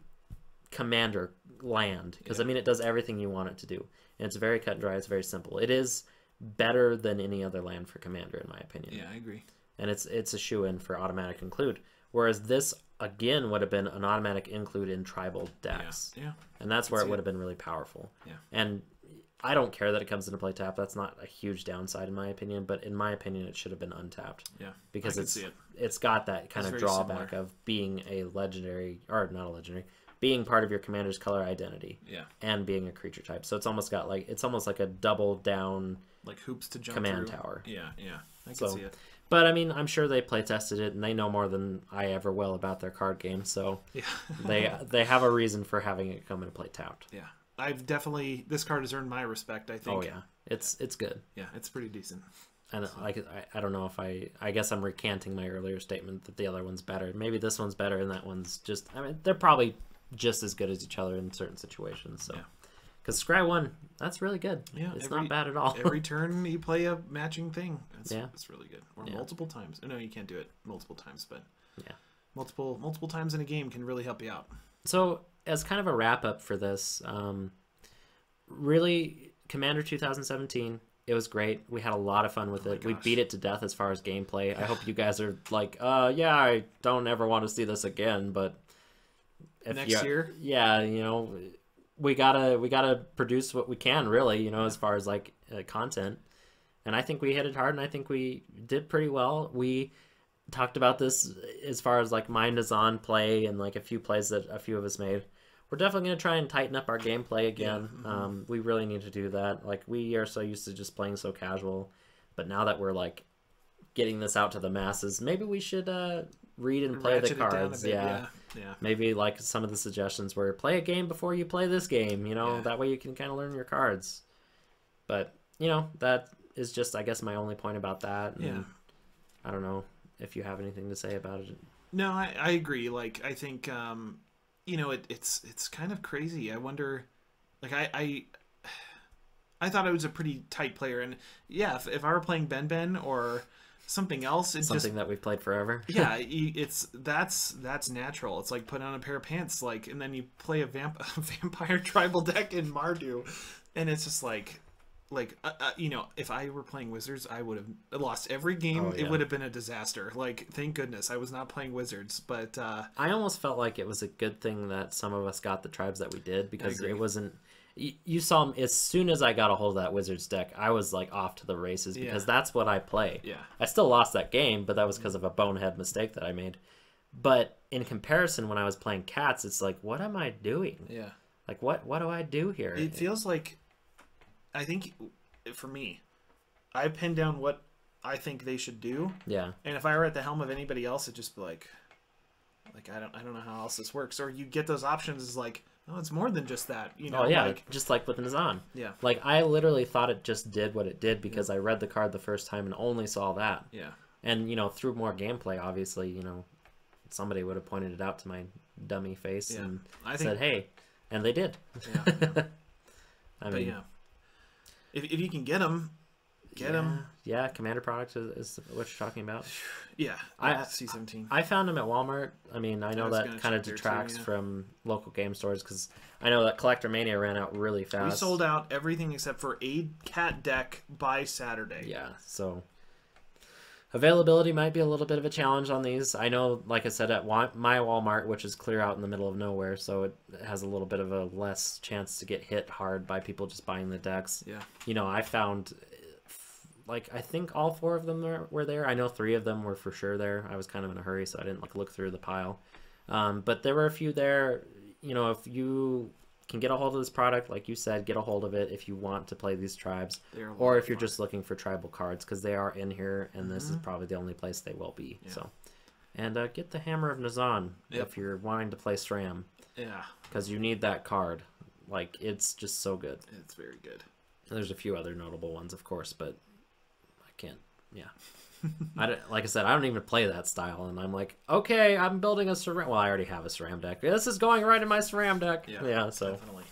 commander land. Because I mean, it does everything you want it to do, and it's very cut and dry. It's very simple. It is better than any other land for commander, in my opinion. Yeah, I agree. And it's a shoe-in for automatic include. Whereas this, again, would have been an automatic include in tribal decks. Yeah. And that's where it would have been really powerful. Yeah. And I don't care that it comes into play tapped. That's not a huge downside in my opinion, but in my opinion, it should have been untapped. Yeah, because I can see it. It's got that kind of drawback similar. of being a legendary, or not a legendary, being part of your commander's color identity. Yeah, and being a creature type. So it's almost like a double down like hoops to jump command through. tower. Yeah, I can see it. But I mean, I'm sure they play tested it, and they know more than I ever will about their card game. So yeah. they have a reason for having it come into play tapped. Yeah, I've definitely, this card has earned my respect, I think. Oh yeah, it's good. Yeah, it's pretty decent. And I don't know if I guess I'm recanting my earlier statement that the other one's better. Maybe this one's better, and that one's just. I mean, they're probably just as good as each other in certain situations. So. Yeah. Because Scry 1, that's really good. Yeah, it's not bad at all. Every turn you play a matching thing. It's really good. Or multiple times. No, you can't do it multiple times, but multiple times in a game can really help you out. So, as kind of a wrap up for this, really, Commander 2017, it was great. We had a lot of fun with it. We beat it to death as far as gameplay. I hope you guys are like, yeah, I don't ever want to see this again, but next year? Yeah, you know, we gotta produce what we can, really, you know, as far as like content. And I think we hit it hard, and I think we did pretty well. We talked about this as far as like Mind is On play and like a few plays that a few of us made. We're definitely going to try and tighten up our gameplay again. Yeah. We really need to do that. Like, we are so used to just playing so casual, but now that we're like getting this out to the masses, maybe we should read and play the cards. Yeah. Maybe like some of the suggestions were play a game before you play this game, you know, that way you can kind of learn your cards. But, you know, that is just, I guess, my only point about that. And I don't know if you have anything to say about it. No, I agree. Like, I think, you know, it's kind of crazy. I wonder, like, I thought I was a pretty tight player, and yeah, if I were playing Ben or something else, it's something that we've played forever. Yeah, that's natural. It's like putting on a pair of pants, like, and then you play a vampire tribal deck in Mardu, and it's just like you know, if I were playing Wizards, I would have lost every game. It would have been a disaster. Like, thank goodness I was not playing Wizards. But I almost felt like it was a good thing that some of us got the tribes that we did, because it wasn't. You saw them, as soon as I got a hold of that Wizards deck, I was like off to the races, because that's what I play. Yeah, I still lost that game, but that was because of a bonehead mistake that I made. But in comparison, when I was playing Cats, it's like, what am I doing? Yeah, like what do I do here? It feels like, I think, for me, I pinned down what I think they should do. Yeah. And if I were at the helm of anybody else, it'd just be like I don't know how else this works. Or you get those options as like, oh, it's more than just that. You know, oh yeah, like, just like with Nazan. Yeah. Like, I literally thought it just did what it did because I read the card the first time and only saw that. Yeah. And, you know, through more gameplay, obviously, you know, somebody would have pointed it out to my dummy face and said, hey, and they did. Yeah. I mean, yeah. If you can get them, them. Yeah, Commander product is what you're talking about. Yeah, C17. I found them at Walmart. I mean, I know that kind of detracts from local game stores, because I know that CollectorMania ran out really fast. We sold out everything except for a cat deck by Saturday. Yeah, so availability might be a little bit of a challenge on these. I know, like I said, at my Walmart, which is clear out in the middle of nowhere, so it has a little bit of a less chance to get hit hard by people just buying the decks. Yeah. You know, I found, like, I think all 4 of them were there. I know 3 of them were for sure there. I was kind of in a hurry, so I didn't look through the pile. But there were a few there. You know, if you can get a hold of this product, like you said, get a hold of it if you want to play these tribes, or if you're just looking for tribal cards, because they are in here, and this is probably the only place they will be. So, and get the Hammer of Nazan if you're wanting to play SRAM. Yeah, because you need that card. Like, it's just so good. It's very good. And there's a few other notable ones, of course, but I can't. Yeah. Like I said, I don't even play that style, and I'm like, okay, I'm building a SRAM. Well, I already have a SRAM deck. This is going right in my SRAM deck. Yeah, so definitely.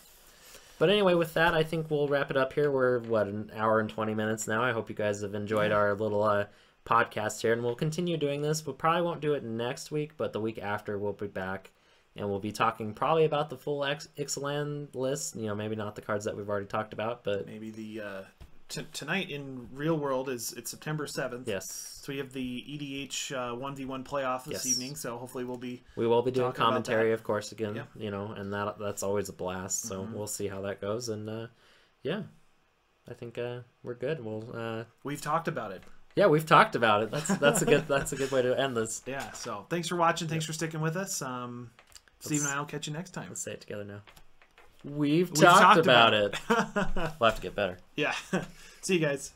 But anyway, with that, I think we'll wrap it up here. We're an hour and 20 minutes now. I hope you guys have enjoyed our little podcast here, and we'll continue doing this. We probably won't do it next week, but the week after we'll be back, and we'll be talking probably about the full Ixalan list. You know, maybe not the cards that we've already talked about, but maybe the tonight in real world it's September 7th. Yes. So we have the EDH 1v1 playoff this evening. So hopefully we will be doing commentary, of course, again. Yeah. You know, and that's always a blast. So we'll see how that goes. And yeah. I think we're good. We've talked about it. Yeah, we've talked about it. That's a good way to end this. Yeah. So thanks for watching. Thanks for sticking with us. Steve and I will catch you next time. Let's say it together now. We've talked about it. We'll have to get better. Yeah. See you guys.